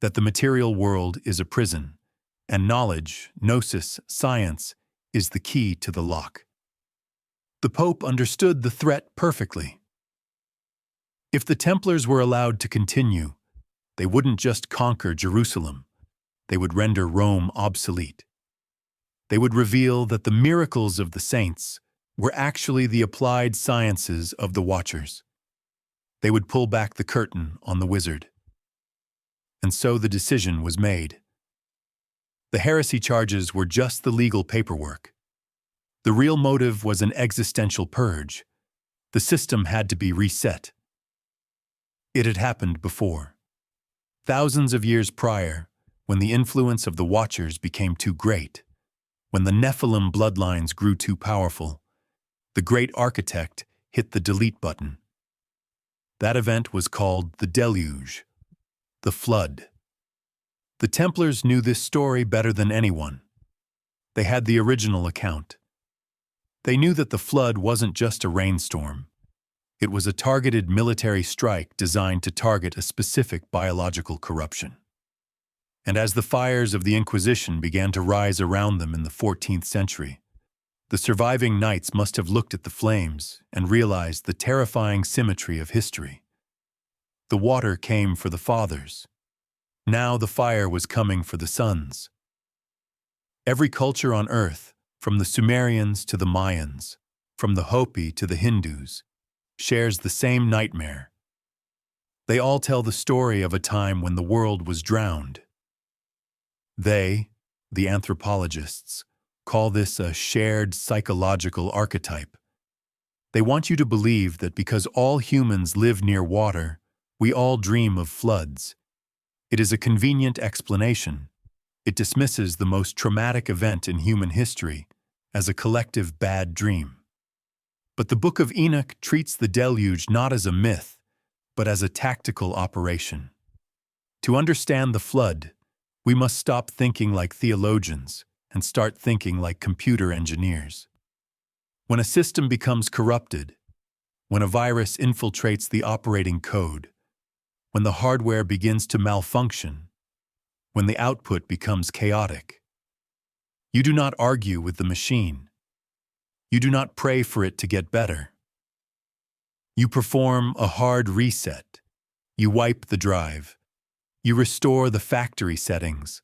that the material world is a prison, and knowledge, gnosis, science, is the key to the lock. The Pope understood the threat perfectly. If the Templars were allowed to continue, they wouldn't just conquer Jerusalem, they would render Rome obsolete. They would reveal that the miracles of the saints were actually the applied sciences of the Watchers. They would pull back the curtain on the wizard. And so the decision was made. The heresy charges were just the legal paperwork. The real motive was an existential purge. The system had to be reset. It had happened before. Thousands of years prior, when the influence of the Watchers became too great, when the Nephilim bloodlines grew too powerful, the great architect hit the delete button. That event was called the Deluge, the Flood. The Templars knew this story better than anyone. They had the original account. They knew that the flood wasn't just a rainstorm. It was a targeted military strike designed to target a specific biological corruption. And as the fires of the Inquisition began to rise around them in the 14th century, the surviving knights must have looked at the flames and realized the terrifying symmetry of history. The water came for the fathers. Now the fire was coming for the sons. Every culture on earth, from the Sumerians to the Mayans, from the Hopi to the Hindus, shares the same nightmare. They all tell the story of a time when the world was drowned. They, the anthropologists, call this a shared psychological archetype. They want you to believe that because all humans live near water, we all dream of floods. It is a convenient explanation. It dismisses the most traumatic event in human history as a collective bad dream. But the Book of Enoch treats the deluge not as a myth, but as a tactical operation. To understand the flood, we must stop thinking like theologians and start thinking like computer engineers. When a system becomes corrupted, when a virus infiltrates the operating code, when the hardware begins to malfunction, when the output becomes chaotic, you do not argue with the machine. You do not pray for it to get better. You perform a hard reset. You wipe the drive. You restore the factory settings.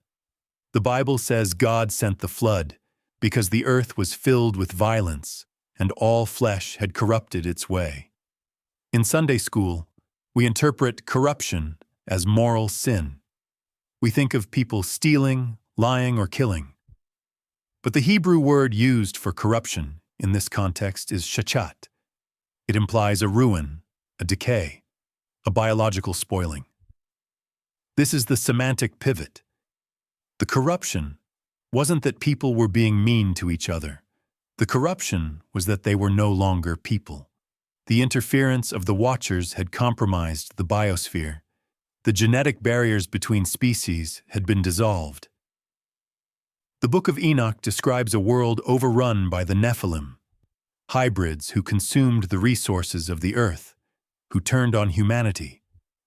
The Bible says God sent the flood because the earth was filled with violence and all flesh had corrupted its way. In Sunday school, we interpret corruption as moral sin. We think of people stealing, lying, or killing. But the Hebrew word used for corruption in this context is shachat. It implies a ruin, a decay, a biological spoiling. This is the semantic pivot. The corruption wasn't that people were being mean to each other. The corruption was that they were no longer people. The interference of the Watchers had compromised the biosphere. The genetic barriers between species had been dissolved. The Book of Enoch describes a world overrun by the Nephilim, hybrids who consumed the resources of the earth, who turned on humanity,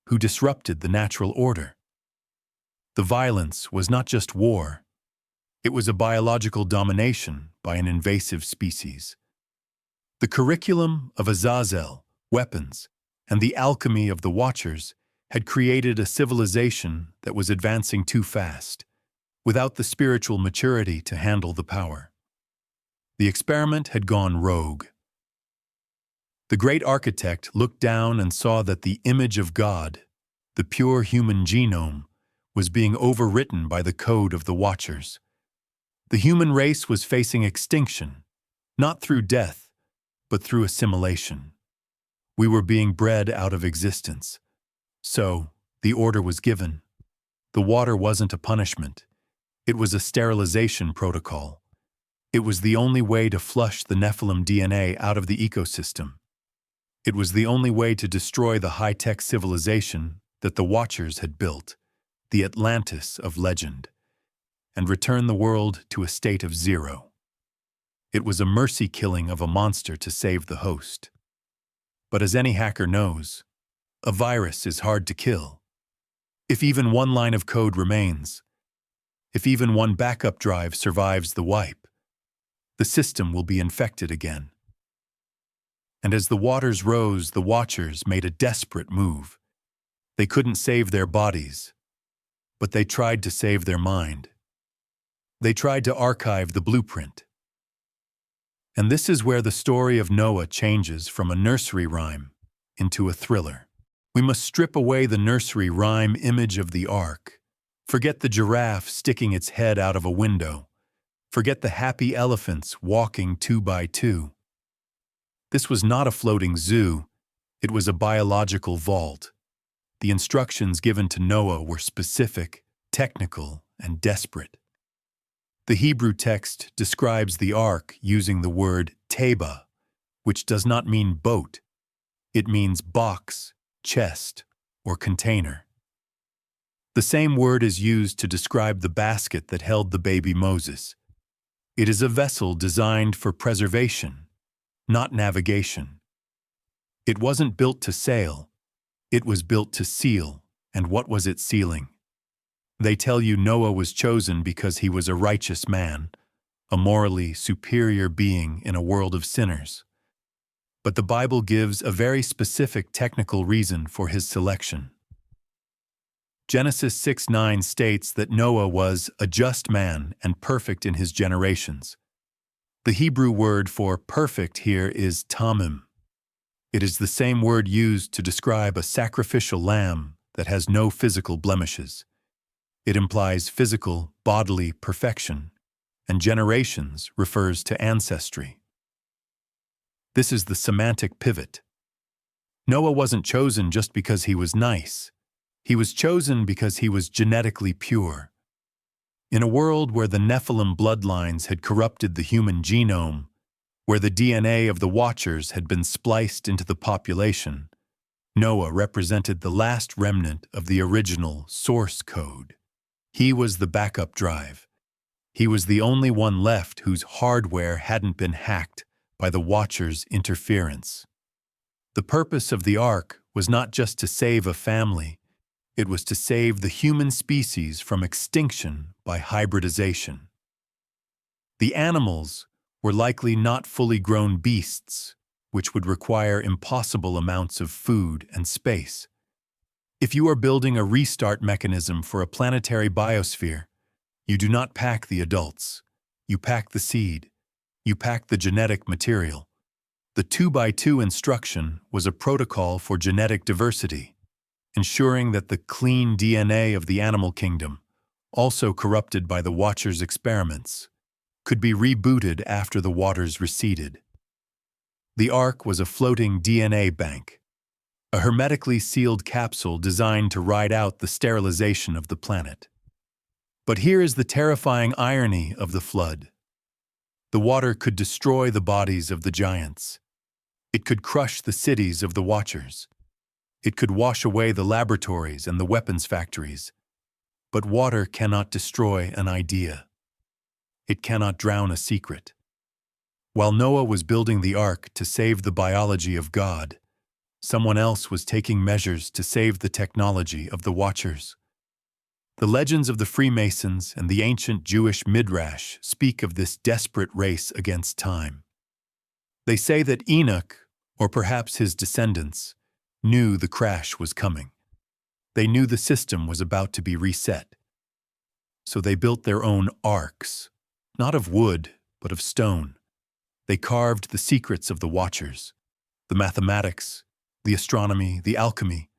who disrupted the natural order. The violence was not just war. It was a biological domination by an invasive species. The curriculum of Azazel, weapons, and the alchemy of the Watchers had created a civilization that was advancing too fast, without the spiritual maturity to handle the power. The experiment had gone rogue. The great architect looked down and saw that the image of God, the pure human genome, was being overwritten by the code of the Watchers. The human race was facing extinction, not through death, but through assimilation. We were being bred out of existence. So, the order was given. The water wasn't a punishment. It was a sterilization protocol. It was the only way to flush the Nephilim DNA out of the ecosystem. It was the only way to destroy the high-tech civilization that the Watchers had built, the Atlantis of legend, and return the world to a state of zero. It was a mercy killing of a monster to save the host. But as any hacker knows, a virus is hard to kill. If even one line of code remains, if even one backup drive survives the wipe, the system will be infected again. And as the waters rose, the Watchers made a desperate move. They couldn't save their bodies, but they tried to save their mind. They tried to archive the blueprint. And this is where the story of Noah changes from a nursery rhyme into a thriller. We must strip away the nursery rhyme image of the ark. Forget the giraffe sticking its head out of a window. Forget the happy elephants walking 2 by 2. This was not a floating zoo. It was a biological vault. The instructions given to Noah were specific, technical, and desperate. The Hebrew text describes the ark using the word teba, which does not mean boat. It means box, chest, or container. The same word is used to describe the basket that held the baby Moses. It is a vessel designed for preservation, not navigation. It wasn't built to sail. It was built to seal. And what was it sealing? They tell you Noah was chosen because he was a righteous man, a morally superior being in a world of sinners. But the Bible gives a very specific technical reason for his selection. Genesis 6:9 states that Noah was a just man and perfect in his generations. The Hebrew word for perfect here is tamim. It is the same word used to describe a sacrificial lamb that has no physical blemishes. It implies physical, bodily perfection, and generations refers to ancestry. This is the semantic pivot. Noah wasn't chosen just because he was nice. He was chosen because he was genetically pure. In a world where the Nephilim bloodlines had corrupted the human genome, where the DNA of the Watchers had been spliced into the population, Noah represented the last remnant of the original source code. He was the backup drive. He was the only one left whose hardware hadn't been hacked by the Watchers' interference. The purpose of the ark was not just to save a family. It was to save the human species from extinction by hybridization. The animals were likely not fully grown beasts, which would require impossible amounts of food and space. If you are building a restart mechanism for a planetary biosphere, you do not pack the adults. You pack the seed. You pack the genetic material. The 2x2 instruction was a protocol for genetic diversity, ensuring that the clean DNA of the animal kingdom, also corrupted by the Watchers' experiments, could be rebooted after the waters receded. The ark was a floating DNA bank, a hermetically sealed capsule designed to ride out the sterilization of the planet. But here is the terrifying irony of the flood. The water could destroy the bodies of the giants. It could crush the cities of the Watchers. It could wash away the laboratories and the weapons factories. But water cannot destroy an idea. It cannot drown a secret. While Noah was building the ark to save the biology of God, someone else was taking measures to save the technology of the Watchers. The legends of the Freemasons and the ancient Jewish Midrash speak of this desperate race against time. They say that Enoch, or perhaps his descendants, knew the crash was coming. They knew the system was about to be reset. So they built their own arks, not of wood, but of stone. They carved the secrets of the Watchers, the mathematics, the astronomy, the alchemy,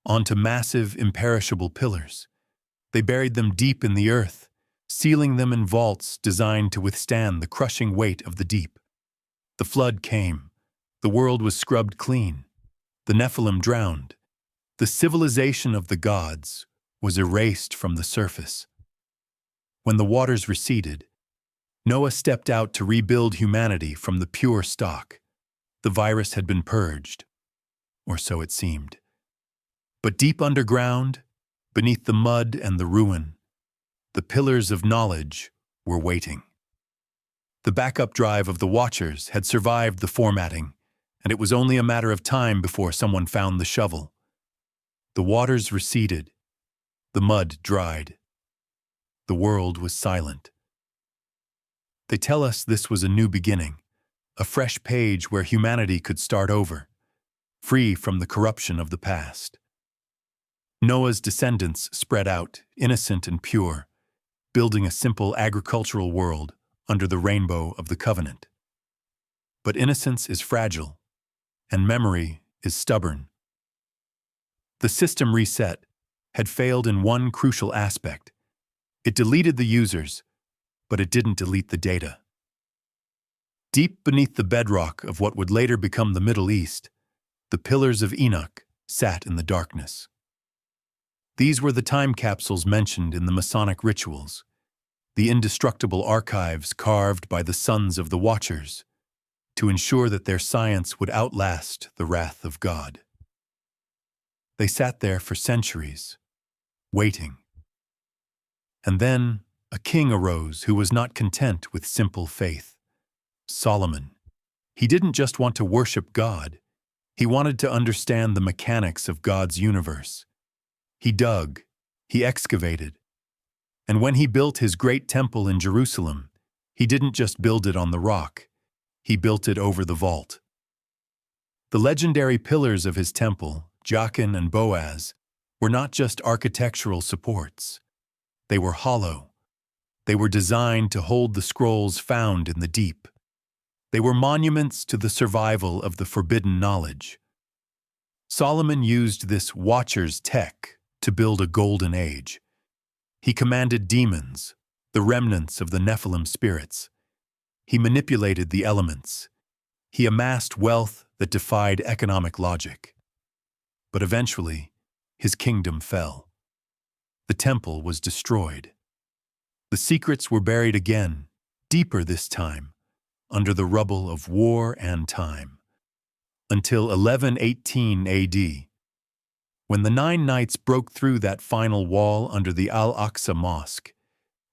onto massive, imperishable pillars. They buried them deep in the earth, sealing them in vaults designed to withstand the crushing weight of the deep. The flood came. The world was scrubbed clean. The Nephilim drowned. The civilization of the gods was erased from the surface. When the waters receded, Noah stepped out to rebuild humanity from the pure stock. The virus had been purged, or so it seemed. But deep underground, beneath the mud and the ruin, the pillars of knowledge were waiting. The backup drive of the Watchers had survived the formatting, and it was only a matter of time before someone found the shovel. The waters receded. The mud dried. The world was silent. They tell us this was a new beginning, a fresh page where humanity could start over, free from the corruption of the past. Noah's descendants spread out, innocent and pure, building a simple agricultural world under the rainbow of the covenant. But innocence is fragile, and memory is stubborn. The system reset had failed in one crucial aspect. It deleted the users, but it didn't delete the data. Deep beneath the bedrock of what would later become the Middle East, the Pillars of Enoch sat in the darkness. These were the time capsules mentioned in the Masonic rituals, the indestructible archives carved by the sons of the Watchers, to ensure that their science would outlast the wrath of God. They sat there for centuries, waiting. And then a king arose who was not content with simple faith. Solomon. He didn't just want to worship God. He wanted to understand the mechanics of God's universe. He dug, he excavated. And when he built his great temple in Jerusalem, he didn't just build it on the rock. He built it over the vault. The legendary pillars of his temple, Jachin and Boaz, were not just architectural supports. They were hollow. They were designed to hold the scrolls found in the deep. They were monuments to the survival of the forbidden knowledge. Solomon used this Watcher's tech to build a golden age. He commanded demons, the remnants of the Nephilim spirits. He manipulated the elements. He amassed wealth that defied economic logic. But eventually, his kingdom fell. The temple was destroyed. The secrets were buried again, deeper this time, under the rubble of war and time. Until 1118 AD, when the 9 Knights broke through that final wall under the Al-Aqsa Mosque,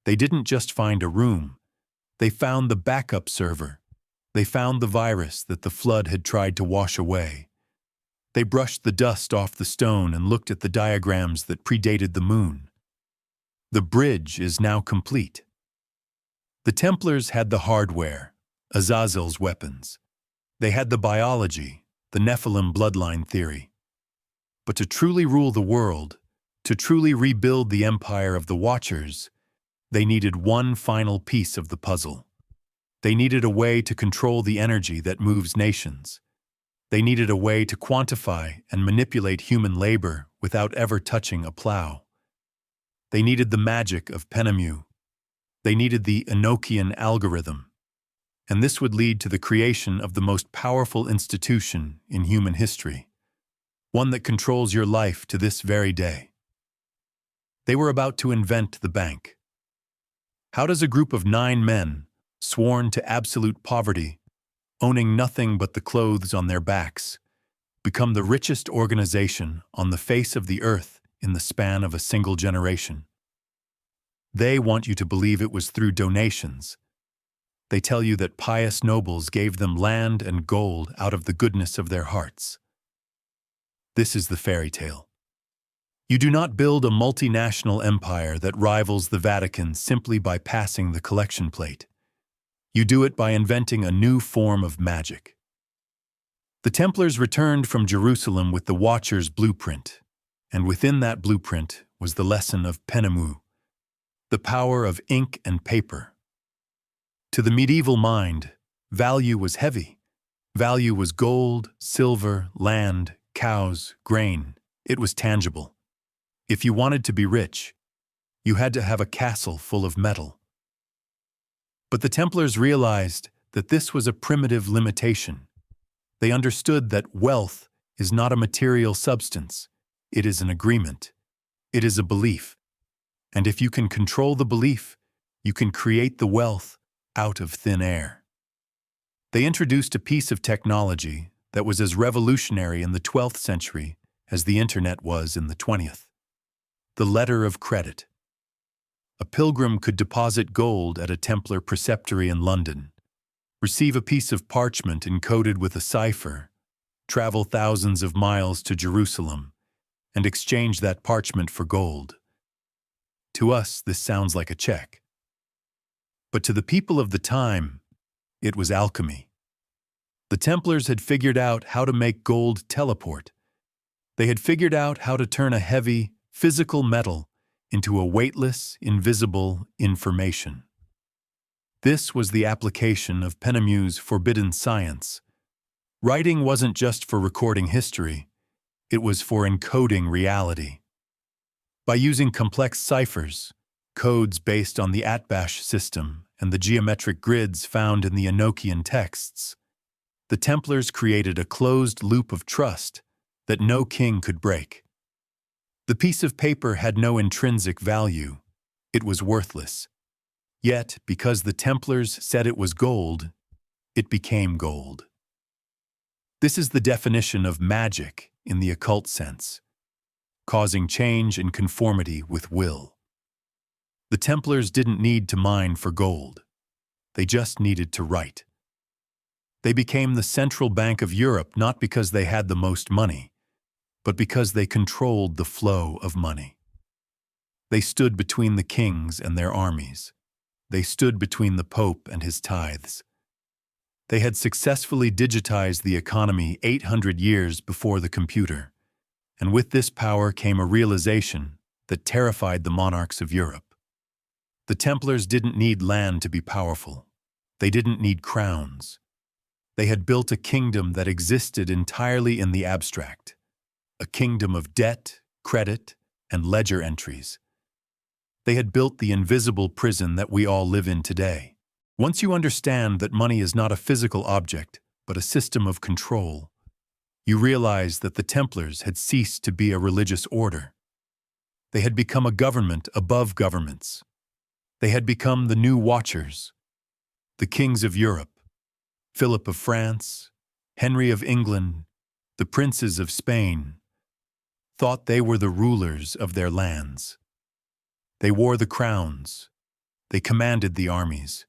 they didn't just find a room. They found the backup server. They found the virus that the flood had tried to wash away. They brushed the dust off the stone and looked at the diagrams that predated the moon. The bridge is now complete. The Templars had the hardware, Azazel's weapons. They had the biology, the Nephilim bloodline theory. But to truly rule the world, to truly rebuild the empire of the Watchers, they needed one final piece of the puzzle. They needed a way to control the energy that moves nations. They needed a way to quantify and manipulate human labor without ever touching a plow. They needed the magic of Penemu. They needed the Enochian algorithm. And this would lead to the creation of the most powerful institution in human history, one that controls your life to this very day. They were about to invent the bank. How does a group of 9 men, sworn to absolute poverty, owning nothing but the clothes on their backs, become the richest organization on the face of the earth in the span of a single generation? They want you to believe it was through donations. They tell you that pious nobles gave them land and gold out of the goodness of their hearts. This is the fairy tale. You do not build a multinational empire that rivals the Vatican simply by passing the collection plate. You do it by inventing a new form of magic. The Templars returned from Jerusalem with the Watcher's blueprint, and within that blueprint was the lesson of penemu, the power of ink and paper. To the medieval mind, value was heavy. Value was gold, silver, land, cows, grain. It was tangible. If you wanted to be rich, you had to have a castle full of metal. But the Templars realized that this was a primitive limitation. They understood that wealth is not a material substance. It is an agreement. It is a belief. And if you can control the belief, you can create the wealth out of thin air. They introduced a piece of technology that was as revolutionary in the 12th century as the internet was in the 20th. The letter of credit. A pilgrim could deposit gold at a Templar preceptory in London, receive a piece of parchment encoded with a cipher, travel thousands of miles to Jerusalem, and exchange that parchment for gold. To us, this sounds like a check. But to the people of the time, it was alchemy. The Templars had figured out how to make gold teleport. They had figured out how to turn a heavy, physical metal into a weightless, invisible information. This was the application of Penemu's forbidden science. Writing wasn't just for recording history, it was for encoding reality. By using complex ciphers, codes based on the Atbash system and the geometric grids found in the Enochian texts, the Templars created a closed loop of trust that no king could break. The piece of paper had no intrinsic value. It was worthless. Yet, because the Templars said it was gold, it became gold. This is the definition of magic in the occult sense, causing change and conformity with will. The Templars didn't need to mine for gold. They just needed to write. They became the central bank of Europe not because they had the most money, but because they controlled the flow of money. They stood between the kings and their armies. They stood between the Pope and his tithes. They had successfully digitized the economy 800 years before the computer, and with this power came a realization that terrified the monarchs of Europe. The Templars didn't need land to be powerful. They didn't need crowns. They had built a kingdom that existed entirely in the abstract, a kingdom of debt, credit, and ledger entries. They had built the invisible prison that we all live in today. Once you understand that money is not a physical object, but a system of control, you realize that the Templars had ceased to be a religious order. They had become a government above governments. They had become the new Watchers, the kings of Europe, Philip of France, Henry of England, the princes of Spain, thought they were the rulers of their lands. They wore the crowns. They commanded the armies.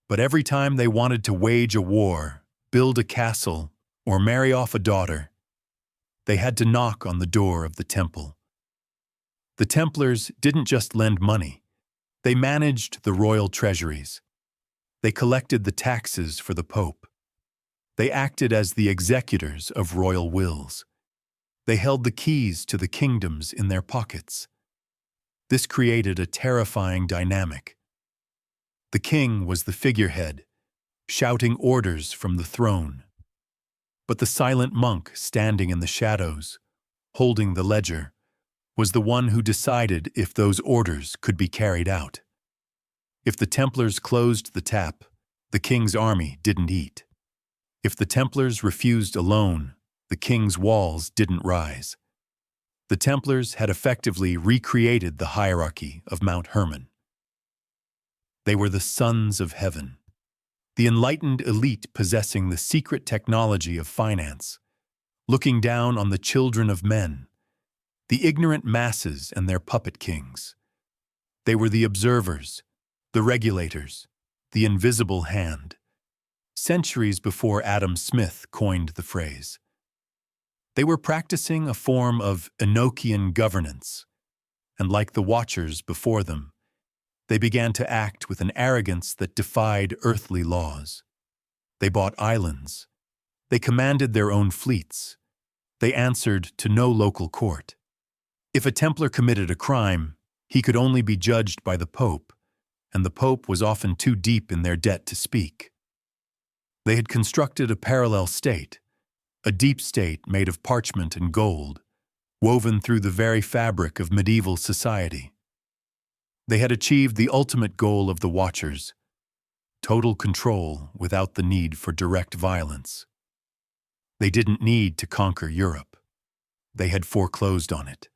But every time they wanted to wage a war, build a castle, or marry off a daughter, they had to knock on the door of the temple. The Templars didn't just lend money. They managed the royal treasuries. They collected the taxes for the Pope. They acted as the executors of royal wills. They held the keys to the kingdoms in their pockets. This created a terrifying dynamic. The king was the figurehead, shouting orders from the throne. But the silent monk standing in the shadows, holding the ledger, was the one who decided if those orders could be carried out. If the Templars closed the tap, the king's army didn't eat. If the Templars refused a loan, the king's walls didn't rise. The Templars had effectively recreated the hierarchy of Mount Hermon. They were the sons of heaven, the enlightened elite possessing the secret technology of finance, looking down on the children of men, the ignorant masses and their puppet kings. They were the observers, the regulators, the invisible hand, centuries before Adam Smith coined the phrase. They were practicing a form of Enochian governance, and like the Watchers before them, they began to act with an arrogance that defied earthly laws. They bought islands. They commanded their own fleets. They answered to no local court. If a Templar committed a crime, he could only be judged by the Pope, and the Pope was often too deep in their debt to speak. They had constructed a parallel state, a deep state made of parchment and gold, woven through the very fabric of medieval society. They had achieved the ultimate goal of the Watchers, total control without the need for direct violence. They didn't need to conquer Europe. They had foreclosed on it.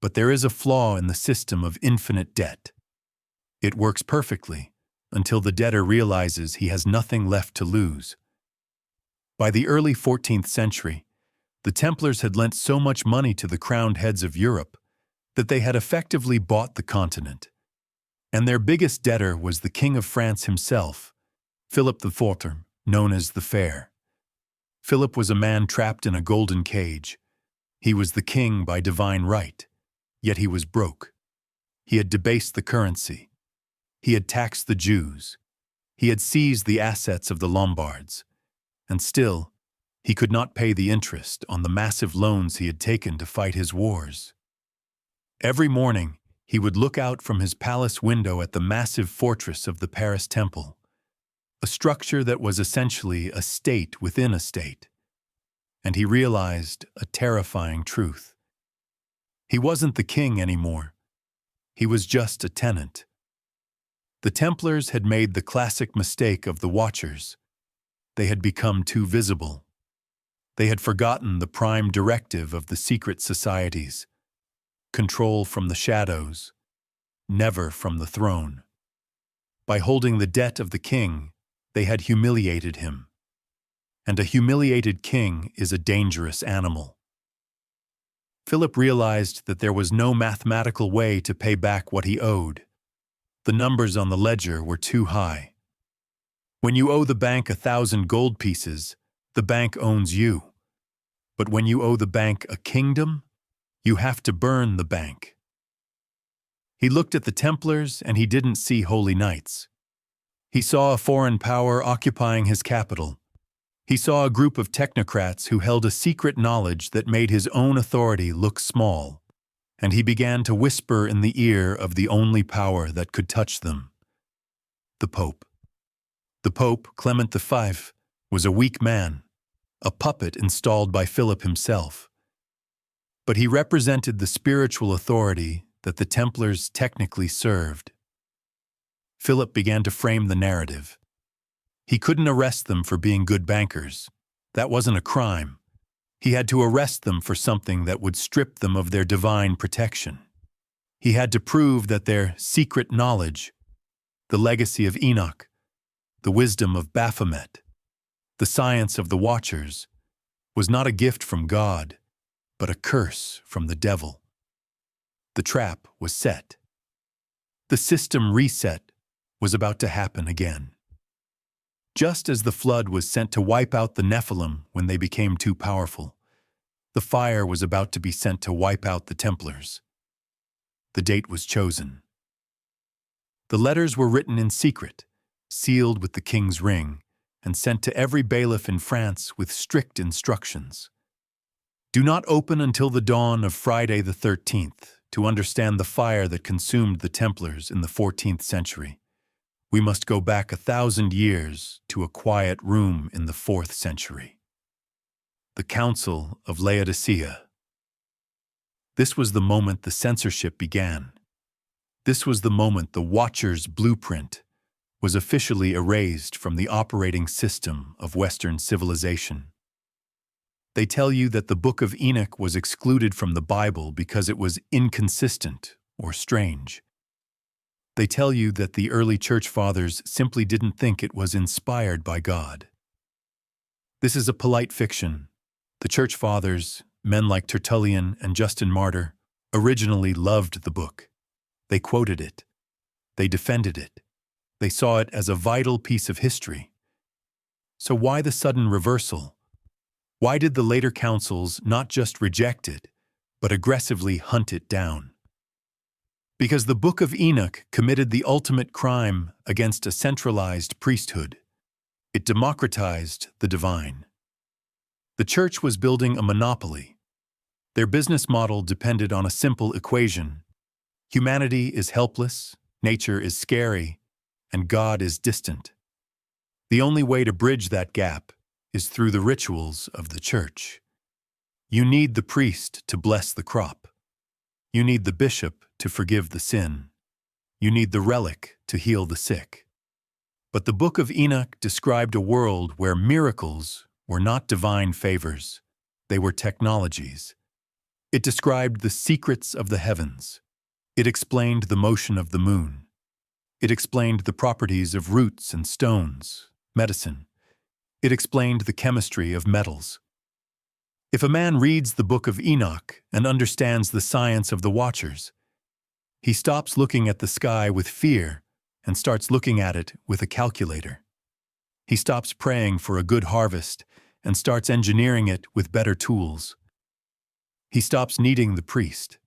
But there is a flaw in the system of infinite debt. It works perfectly until the debtor realizes he has nothing left to lose. By the early 14th century, the Templars had lent so much money to the crowned heads of Europe that they had effectively bought the continent. And their biggest debtor was the King of France himself, Philip IV, known as the Fair. Philip was a man trapped in a golden cage. He was the king by divine right, yet he was broke. He had debased the currency. He had taxed the Jews. He had seized the assets of the Lombards. And still, he could not pay the interest on the massive loans he had taken to fight his wars. Every morning, he would look out from his palace window at the massive fortress of the Paris Temple, a structure that was essentially a state within a state. And he realized a terrifying truth. He wasn't the king anymore. He was just a tenant. The Templars had made the classic mistake of the Watchers. They had become too visible. They had forgotten the prime directive of the secret societies: control from the shadows, never from the throne. By holding the debt of the king, they had humiliated him. And a humiliated king is a dangerous animal. Philip realized that there was no mathematical way to pay back what he owed. The numbers on the ledger were too high. When you owe the bank 1,000 gold pieces, the bank owns you. But when you owe the bank a kingdom, you have to burn the bank. He looked at the Templars and he didn't see holy knights. He saw a foreign power occupying his capital. He saw a group of technocrats who held a secret knowledge that made his own authority look small, and he began to whisper in the ear of the only power that could touch them: the Pope. The Pope, Clement V, was a weak man, a puppet installed by Philip himself. But he represented the spiritual authority that the Templars technically served. Philip began to frame the narrative. He couldn't arrest them for being good bankers. That wasn't a crime. He had to arrest them for something that would strip them of their divine protection. He had to prove that their secret knowledge, the legacy of Enoch, the wisdom of Baphomet, the science of the Watchers, was not a gift from God, but a curse from the devil. The trap was set. The system reset was about to happen again. Just as the flood was sent to wipe out the Nephilim when they became too powerful, the fire was about to be sent to wipe out the Templars. The date was chosen. The letters were written in secret, sealed with the king's ring, and sent to every bailiff in France with strict instructions. Do not open until the dawn of Friday the 13th to understand the fire that consumed the Templars in the 14th century. We must go back 1,000 years to a quiet room in the 4th century. The Council of Laodicea. This was the moment the censorship began. This was the moment the Watchers' blueprint was officially erased from the operating system of Western civilization. They tell you that the Book of Enoch was excluded from the Bible because it was inconsistent or strange. They tell you that the early church fathers simply didn't think it was inspired by God. This is a polite fiction. The church fathers, men like Tertullian and Justin Martyr, originally loved the book. They quoted it. They defended it. They saw it as a vital piece of history. So why the sudden reversal? Why did the later councils not just reject it, but aggressively hunt it down? Because the Book of Enoch committed the ultimate crime against a centralized priesthood. It democratized the divine. The church was building a monopoly. Their business model depended on a simple equation. Humanity is helpless, nature is scary, and God is distant. The only way to bridge that gap is through the rituals of the church. You need the priest to bless the crop. You need the bishop to forgive the sin. You need the relic to heal the sick. But the Book of Enoch described a world where miracles were not divine favors. They were technologies. It described the secrets of the heavens. It explained the motion of the moon. It explained the properties of roots and stones, medicine. It explained the chemistry of metals. If a man reads the Book of Enoch and understands the science of the Watchers, he stops looking at the sky with fear and starts looking at it with a calculator. He stops praying for a good harvest and starts engineering it with better tools. He stops needing the priest.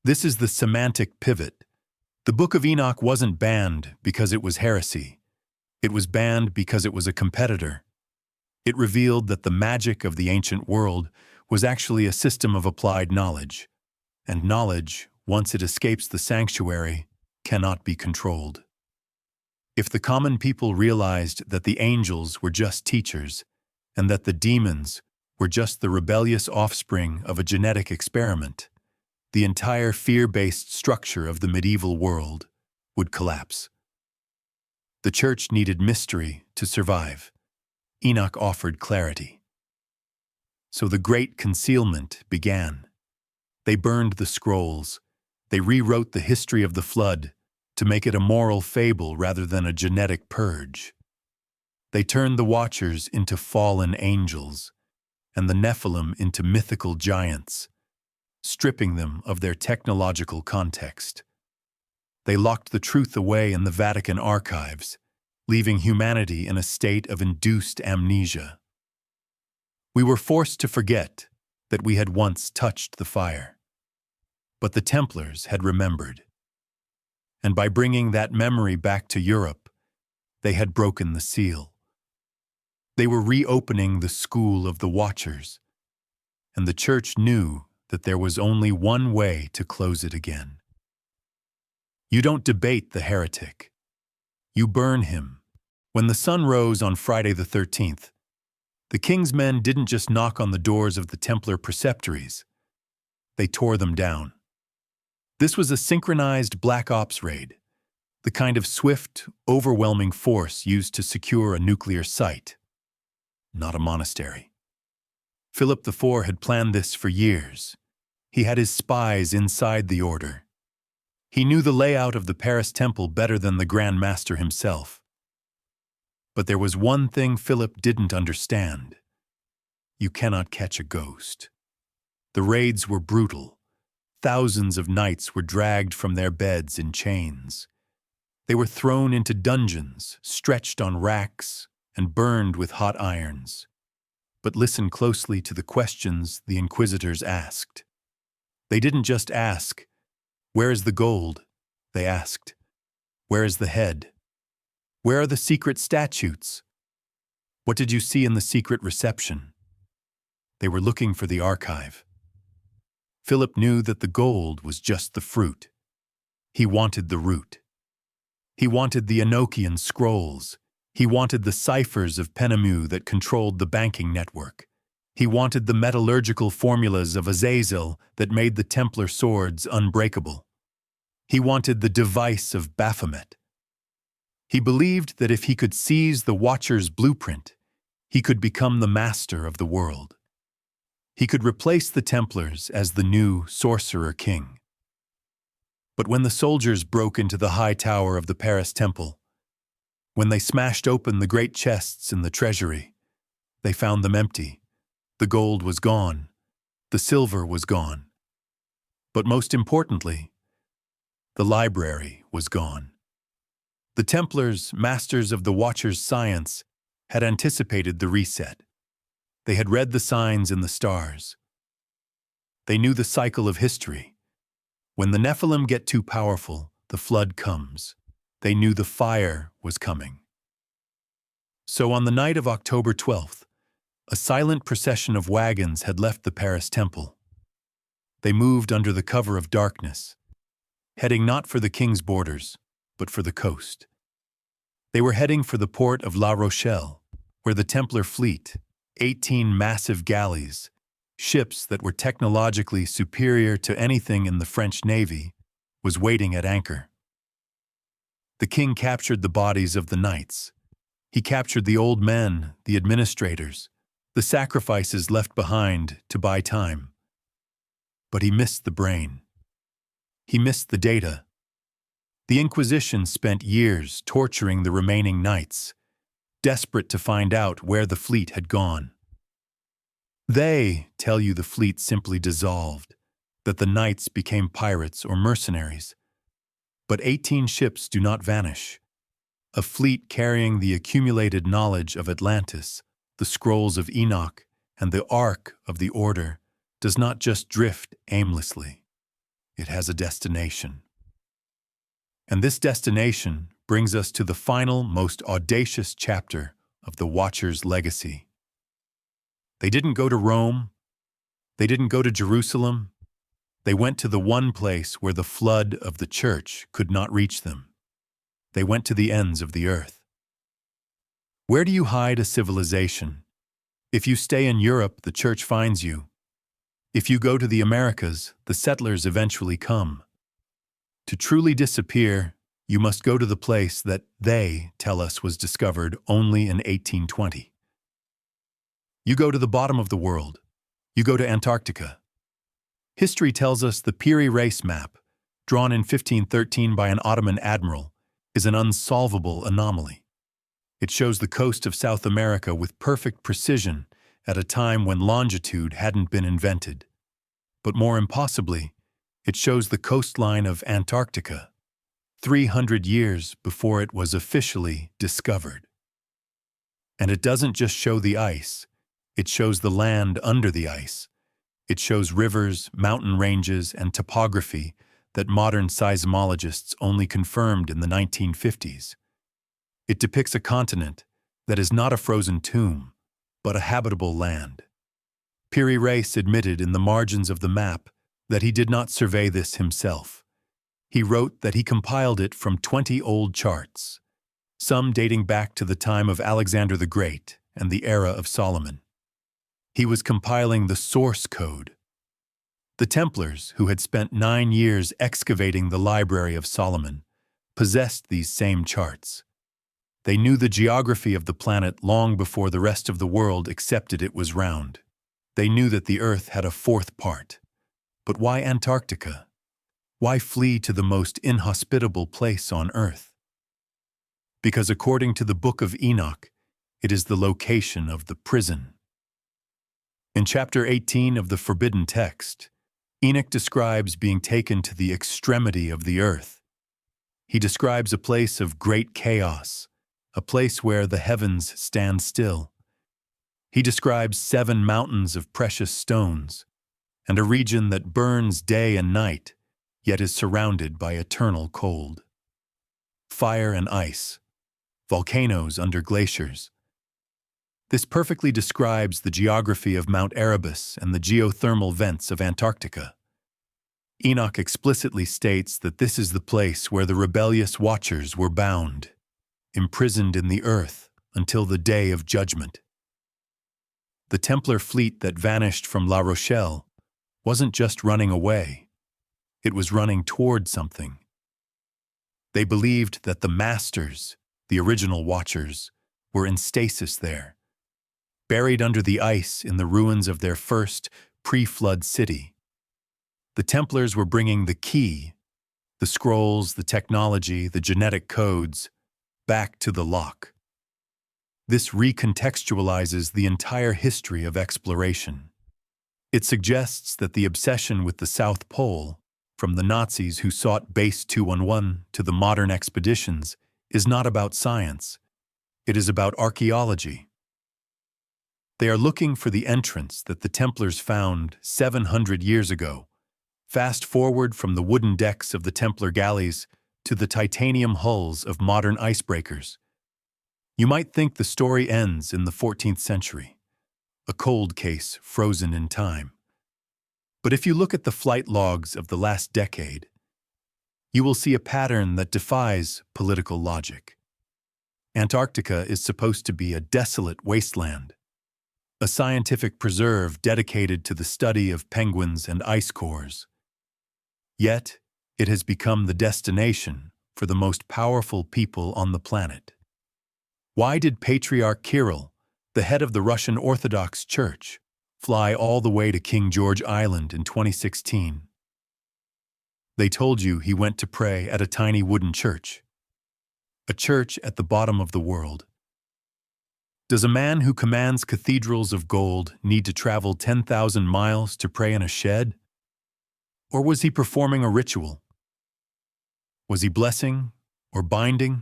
This is the semantic pivot. The Book of Enoch wasn't banned because it was heresy. It was banned because it was a competitor. It revealed that the magic of the ancient world was actually a system of applied knowledge, and knowledge, once it escapes the sanctuary, cannot be controlled. If the common people realized that the angels were just teachers, and that the demons were just the rebellious offspring of a genetic experiment, the entire fear-based structure of the medieval world would collapse. The church needed mystery to survive. Enoch offered clarity. So the great concealment began. They burned the scrolls. They rewrote the history of the flood to make it a moral fable rather than a genetic purge. They turned the Watchers into fallen angels and the Nephilim into mythical giants, stripping them of their technological context. They locked the truth away in the Vatican archives, leaving humanity in a state of induced amnesia. We were forced to forget that we had once touched the fire. But the Templars had remembered. And by bringing that memory back to Europe, they had broken the seal. They were reopening the school of the Watchers, and the church knew that there was only one way to close it again. You don't debate the heretic. You burn him. When the sun rose on Friday the 13th, the king's men didn't just knock on the doors of the Templar preceptories. They tore them down. This was a synchronized Black Ops raid, the kind of swift, overwhelming force used to secure a nuclear site, not a monastery. Philip IV had planned this for years. He had his spies inside the order. He knew the layout of the Paris temple better than the Grand Master himself. But there was one thing Philip didn't understand. You cannot catch a ghost. The raids were brutal. Thousands of knights were dragged from their beds in chains. They were thrown into dungeons, stretched on racks, and burned with hot irons. But listen closely to the questions the inquisitors asked. They didn't just ask, "Where is the gold?" They asked, "Where is the head? Where are the secret statutes? What did you see in the secret reception?" They were looking for the archive. Philip knew that the gold was just the fruit. He wanted the root. He wanted the Enochian scrolls. He wanted the ciphers of Penemu that controlled the banking network. He wanted the metallurgical formulas of Azazel that made the Templar swords unbreakable. He wanted the device of Baphomet. He believed that if he could seize the Watcher's blueprint, he could become the master of the world. He could replace the Templars as the new sorcerer king. But when the soldiers broke into the high tower of the Paris temple, when they smashed open the great chests in the treasury, they found them empty. The gold was gone. The silver was gone. But most importantly, the library was gone. The Templars, masters of the Watcher's science, had anticipated the reset. They had read the signs in the stars. They knew the cycle of history. When the Nephilim get too powerful, the flood comes. They knew the fire was coming. So on the night of October 12th, a silent procession of wagons had left the Paris temple. They moved under the cover of darkness, heading not for the king's borders, but for the coast. They were heading for the port of La Rochelle, where the Templar fleet, 18 massive galleys, ships that were technologically superior to anything in the French Navy, was waiting at anchor. The king captured the bodies of the knights. He captured the old men, the administrators, the sacrifices left behind to buy time. But he missed the brain. He missed the data. The Inquisition spent years torturing the remaining knights, desperate to find out where the fleet had gone. They tell you the fleet simply dissolved, that the knights became pirates or mercenaries. But 18 ships do not vanish. A fleet carrying the accumulated knowledge of Atlantis, the scrolls of Enoch, and the Ark of the Order does not just drift aimlessly. It has a destination. And this destination brings us to the final, most audacious chapter of the Watcher's legacy. They didn't go to Rome. They didn't go to Jerusalem. They went to the one place where the flood of the church could not reach them. They went to the ends of the earth. Where do you hide a civilization? If you stay in Europe, the church finds you. If you go to the Americas, the settlers eventually come. To truly disappear, you must go to the place that they tell us was discovered only in 1820. You go to the bottom of the world. You go to Antarctica. History tells us the Piri Reis map, drawn in 1513 by an Ottoman admiral, is an unsolvable anomaly. It shows the coast of South America with perfect precision at a time when longitude hadn't been invented. But more impossibly, it shows the coastline of Antarctica, 300 years before it was officially discovered. And it doesn't just show the ice, it shows the land under the ice. It shows rivers, mountain ranges, and topography that modern seismologists only confirmed in the 1950s. It depicts a continent that is not a frozen tomb, but a habitable land. Piri Reis admitted in the margins of the map that he did not survey this himself. He wrote that he compiled it from 20 old charts, some dating back to the time of Alexander the Great and the era of Solomon. He was compiling the source code. The Templars, who had spent 9 years excavating the Library of Solomon, possessed these same charts. They knew the geography of the planet long before the rest of the world accepted it was round. They knew that the Earth had a fourth part. But why Antarctica? Why flee to the most inhospitable place on Earth? Because according to the Book of Enoch, it is the location of the prison. In chapter 18 of the Forbidden Text, Enoch describes being taken to the extremity of the earth. He describes a place of great chaos, a place where the heavens stand still. He describes 7 mountains of precious stones, and a region that burns day and night, yet is surrounded by eternal cold. Fire and ice, volcanoes under glaciers. This perfectly describes the geography of Mount Erebus and the geothermal vents of Antarctica. Enoch explicitly states that this is the place where the rebellious Watchers were bound, imprisoned in the earth until the day of judgment. The Templar fleet that vanished from La Rochelle wasn't just running away, it was running toward something. They believed that the Masters, the original Watchers, were in stasis there, buried under the ice in the ruins of their first pre-flood city. The Templars were bringing the key, the scrolls, the technology, the genetic codes, back to the lock. This recontextualizes the entire history of exploration. It suggests that the obsession with the South Pole, from the Nazis who sought Base 211 to the modern expeditions, is not about science. It is about archaeology. They are looking for the entrance that the Templars found 700 years ago. Fast forward from the wooden decks of the Templar galleys to the titanium hulls of modern icebreakers. You might think the story ends in the 14th century, a cold case frozen in time. But if you look at the flight logs of the last decade, you will see a pattern that defies political logic. Antarctica is supposed to be a desolate wasteland, a scientific preserve dedicated to the study of penguins and ice cores. Yet, it has become the destination for the most powerful people on the planet. Why did Patriarch Kirill, the head of the Russian Orthodox Church, fly all the way to King George Island in 2016? They told you he went to pray at a tiny wooden church. A church at the bottom of the world. Does a man who commands cathedrals of gold need to travel 10,000 miles to pray in a shed? Or was he performing a ritual? Was he blessing or binding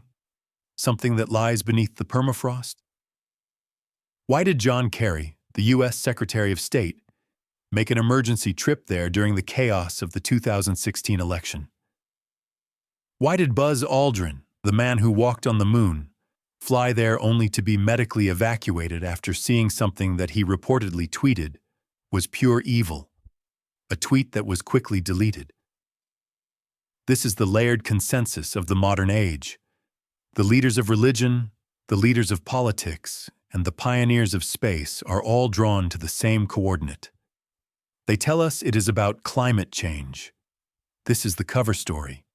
something that lies beneath the permafrost? Why did John Kerry, the U.S. Secretary of State, make an emergency trip there during the chaos of the 2016 election? Why did Buzz Aldrin, the man who walked on the moon, fly there only to be medically evacuated after seeing something that he reportedly tweeted was pure evil, a tweet that was quickly deleted? This is the layered consensus of the modern age. The leaders of religion, the leaders of politics, and the pioneers of space are all drawn to the same coordinate. They tell us it is about climate change. This is the cover story.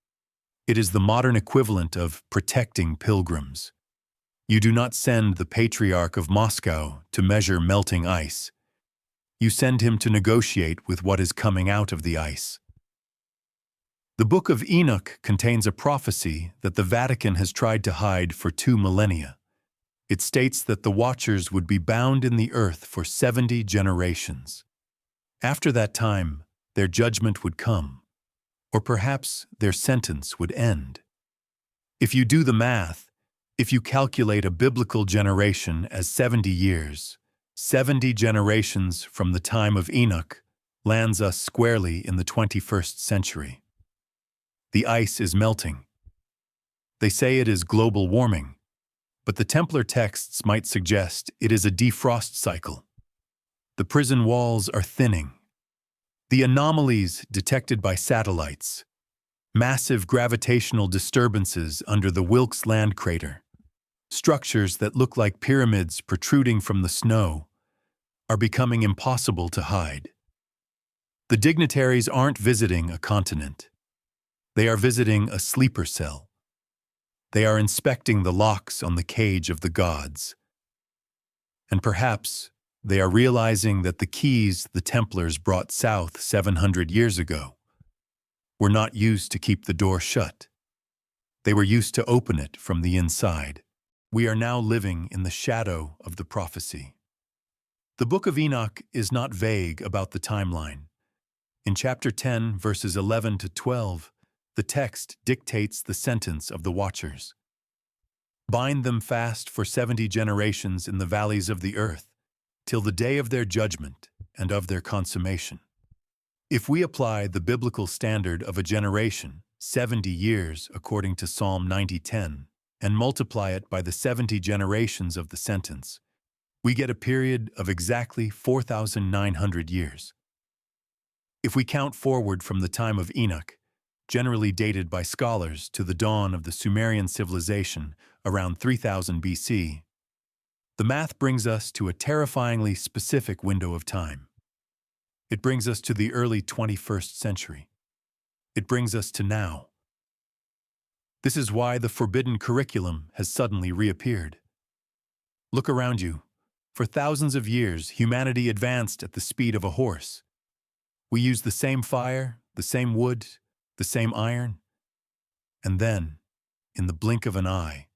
It is the modern equivalent of protecting pilgrims. You do not send the Patriarch of Moscow to measure melting ice. You send him to negotiate with what is coming out of the ice. The Book of Enoch contains a prophecy that the Vatican has tried to hide for 2 millennia. It states that the Watchers would be bound in the earth for 70 generations. After that time, their judgment would come, or perhaps their sentence would end. If you do the math, if you calculate a biblical generation as 70 years, 70 generations from the time of Enoch lands us squarely in the 21st century. The ice is melting. They say it is global warming, but the Templar texts might suggest it is a defrost cycle. The prison walls are thinning. The anomalies detected by satellites, massive gravitational disturbances under the Wilkes land crater, structures that look like pyramids protruding from the snow, are becoming impossible to hide. The dignitaries aren't visiting a continent. They are visiting a sleeper cell. They are inspecting the locks on the cage of the gods. And perhaps they are realizing that the keys the Templars brought south 700 years ago were not used to keep the door shut. They were used to open it from the inside. We are now living in the shadow of the prophecy. The Book of Enoch is not vague about the timeline. In chapter 10, verses 11 to 12, the text dictates the sentence of the Watchers. Bind them fast for 70 generations in the valleys of the earth, till the day of their judgment and of their consummation. If we apply the biblical standard of a generation, 70 years according to Psalm 90:10, and multiply it by the 70 generations of the sentence, we get a period of exactly 4,900 years. If we count forward from the time of Enoch, generally dated by scholars to the dawn of the Sumerian civilization around 3000 BC, the math brings us to a terrifyingly specific window of time. It brings us to the early 21st century. It brings us to now. This is why the forbidden curriculum has suddenly reappeared. Look around you. For thousands of years, humanity advanced at the speed of a horse. We used the same fire, the same wood, the same iron. And then, in the blink of an eye,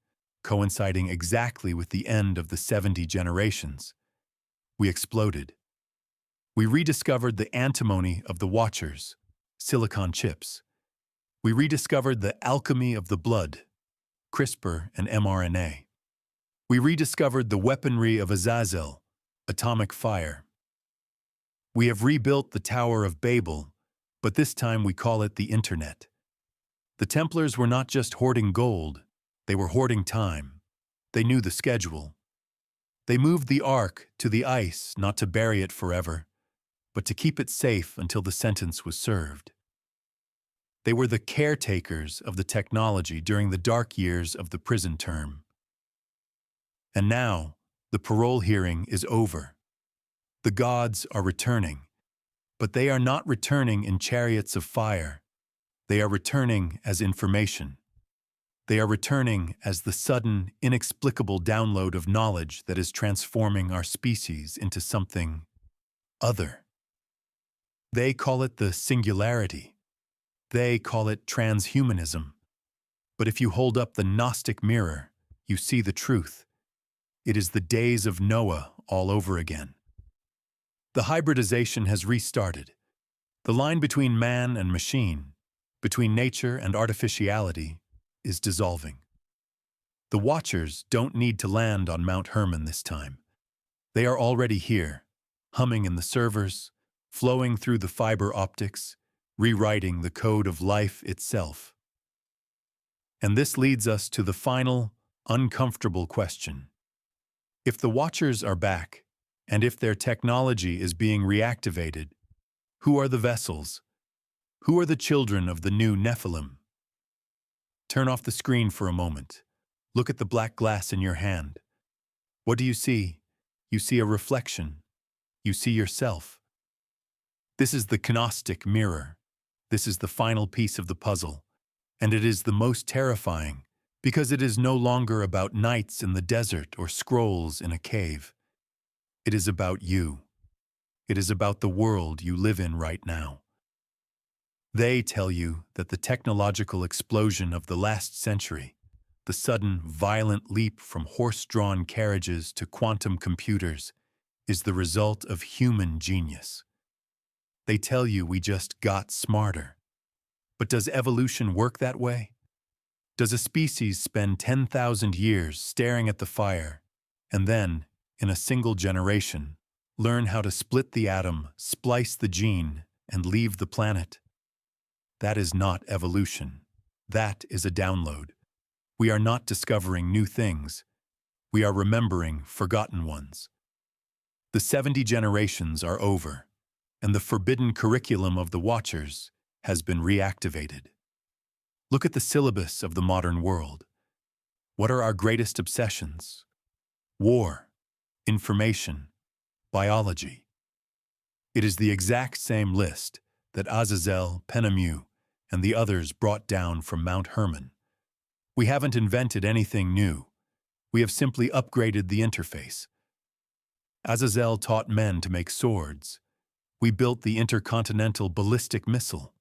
coinciding exactly with the end of the 70 generations, we exploded. We rediscovered the antimony of the Watchers, silicon chips. We rediscovered the alchemy of the blood, CRISPR and mRNA. We rediscovered the weaponry of Azazel, atomic fire. We have rebuilt the Tower of Babel, but this time we call it the Internet. The Templars were not just hoarding gold, they were hoarding time. They knew the schedule. They moved the Ark to the ice not to bury it forever, but to keep it safe until the sentence was served. They were the caretakers of the technology during the dark years of the prison term. And now, the parole hearing is over. The gods are returning, but they are not returning in chariots of fire. They are returning as information. They are returning as the sudden, inexplicable download of knowledge that is transforming our species into something other. They call it the singularity. They call it transhumanism. But if you hold up the Gnostic mirror, you see the truth. It is the days of Noah all over again. The hybridization has restarted. The line between man and machine, between nature and artificiality, is dissolving. The Watchers don't need to land on Mount Hermon this time. They are already here, humming in the servers, flowing through the fiber optics, rewriting the code of life itself. And this leads us to the final, uncomfortable question. If the Watchers are back, and if their technology is being reactivated, who are the vessels? Who are the children of the new Nephilim? Turn off the screen for a moment. Look at the black glass in your hand. What do you see? You see a reflection. You see yourself. This is the Gnostic mirror. This is the final piece of the puzzle, and it is the most terrifying because it is no longer about nights in the desert or scrolls in a cave. It is about you. It is about the world you live in right now. They tell you that the technological explosion of the last century, the sudden, violent leap from horse-drawn carriages to quantum computers, is the result of human genius. They tell you we just got smarter. But does evolution work that way? Does a species spend 10,000 years staring at the fire, and then, in a single generation, learn how to split the atom, splice the gene, and leave the planet? That is not evolution. That is a download. We are not discovering new things. We are remembering forgotten ones. The 70 generations are over, and the forbidden curriculum of the Watchers has been reactivated. Look at the syllabus of the modern world. What are our greatest obsessions? War, information, biology. It is the exact same list that Azazel, Penemu, and the others brought down from Mount Hermon. We haven't invented anything new. We have simply upgraded the interface. Azazel taught men to make swords. We built the intercontinental ballistic missile.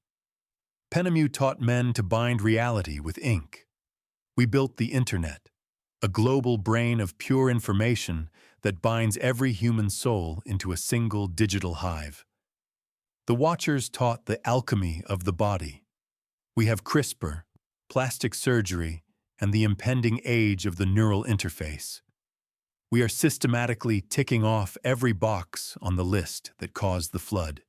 Penemu taught men to bind reality with ink. We built the internet, a global brain of pure information that binds every human soul into a single digital hive. The Watchers taught the alchemy of the body. We have CRISPR, plastic surgery, and the impending age of the neural interface. We are systematically ticking off every box on the list that caused the flood.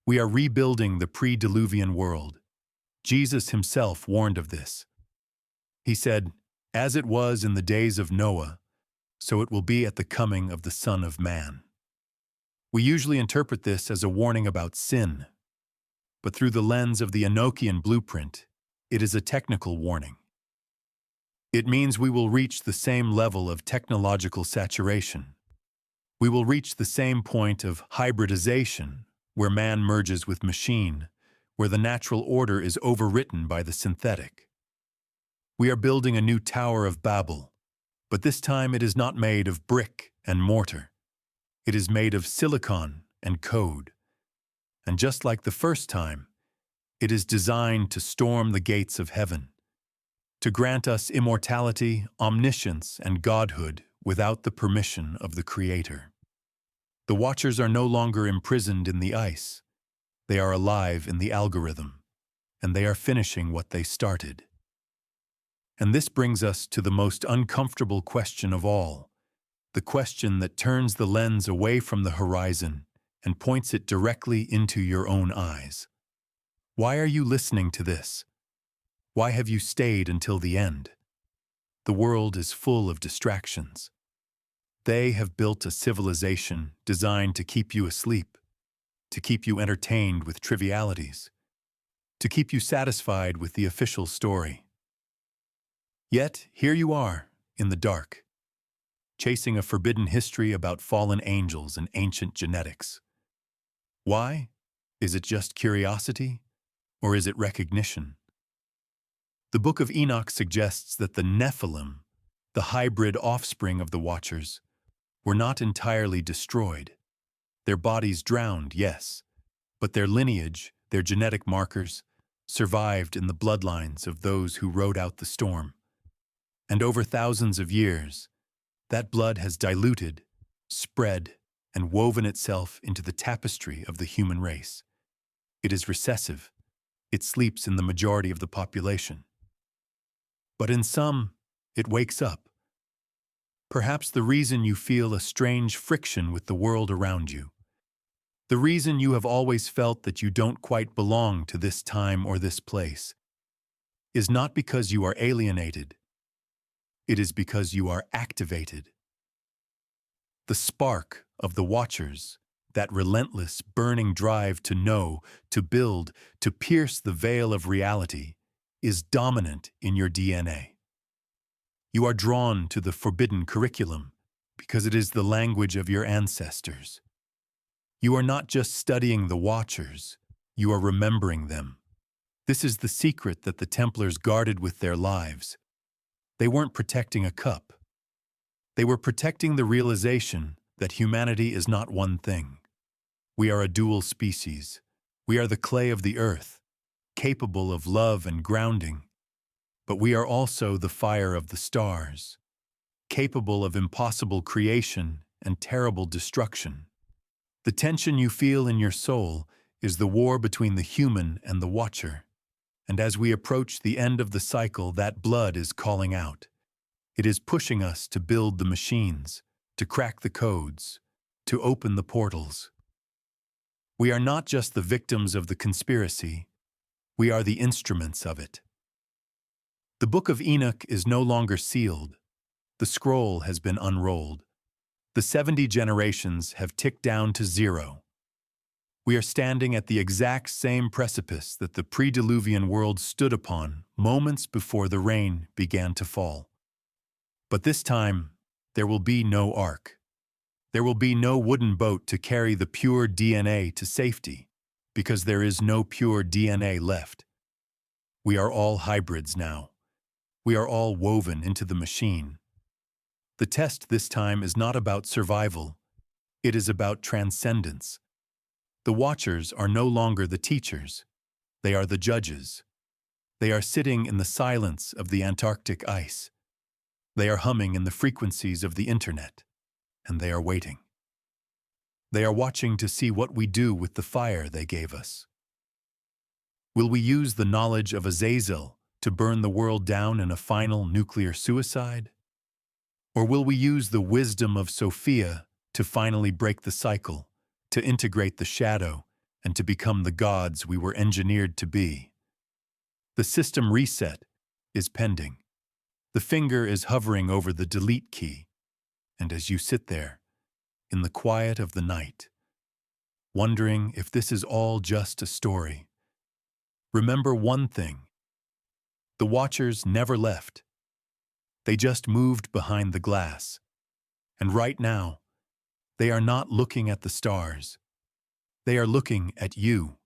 We are rebuilding the pre-Diluvian world. Jesus himself warned of this. He said, "As it was in the days of Noah, so it will be at the coming of the Son of Man." We usually interpret this as a warning about sin, but through the lens of the Enochian blueprint, it is a technical warning. It means we will reach the same level of technological saturation. We will reach the same point of hybridization, where man merges with machine, where the natural order is overwritten by the synthetic. We are building a new Tower of Babel, but this time it is not made of brick and mortar. It is made of silicon and code. And just like the first time, it is designed to storm the gates of heaven, to grant us immortality, omniscience, and godhood without the permission of the Creator. The Watchers are no longer imprisoned in the ice. They are alive in the algorithm, and they are finishing what they started. And this brings us to the most uncomfortable question of all, the question that turns the lens away from the horizon and points it directly into your own eyes. Why are you listening to this? Why have you stayed until the end? the world is full of distractions. They have built a civilization designed to keep you asleep, to keep you entertained with trivialities, to keep you satisfied with the official story. Yet, here you are, in the dark, chasing a forbidden history about fallen angels and ancient genetics. Why? Is it just curiosity, or is it recognition? The Book of Enoch suggests that the Nephilim, the hybrid offspring of the Watchers, were not entirely destroyed. Their bodies drowned, yes, but their lineage, their genetic markers, survived in the bloodlines of those who rode out the storm. And over thousands of years, that blood has diluted, spread, and woven itself into the tapestry of the human race. It is recessive. It sleeps in the majority of the population. But in some, it wakes up. Perhaps the reason you feel a strange friction with the world around you, the reason you have always felt that you don't quite belong to this time or this place, is not because you are alienated. It is because you are activated. The spark of the Watchers, that relentless, burning drive to know, to build, to pierce the veil of reality, is dominant in your DNA. You are drawn to the forbidden curriculum because it is the language of your ancestors. You are not just studying the Watchers, you are remembering them. This is the secret that the Templars guarded with their lives. They weren't protecting a cup. They were protecting the realization that humanity is not one thing. We are a dual species. We are the clay of the earth, capable of love and grounding. But we are also the fire of the stars, capable of impossible creation and terrible destruction. The tension you feel in your soul is the war between the human and the Watcher. And as we approach the end of the cycle, that blood is calling out. It is pushing us to build the machines, to crack the codes, to open the portals. We are not just the victims of the conspiracy, we are the instruments of it. The Book of Enoch is no longer sealed. The scroll has been unrolled. The 70 generations have ticked down to 0. We are standing at the exact same precipice that the pre-Diluvian world stood upon moments before the rain began to fall. But this time, there will be no ark. There will be no wooden boat to carry the pure DNA to safety, because there is no pure DNA left. We are all hybrids now. We are all woven into the machine. The test this time is not about survival. It is about transcendence. The Watchers are no longer the teachers. They are the judges. They are sitting in the silence of the Antarctic ice. They are humming in the frequencies of the internet, and they are waiting. They are watching to see what we do with the fire they gave us. Will we use the knowledge of Azazel to burn the world down in a final nuclear suicide? Or will we use the wisdom of Sophia to finally break the cycle, to integrate the shadow, and to become the gods we were engineered to be? The system reset is pending. The finger is hovering over the delete key, and as you sit there, in the quiet of the night, wondering if this is all just a story, remember one thing. The Watchers never left. They just moved behind the glass. And right now, they are not looking at the stars. They are looking at you.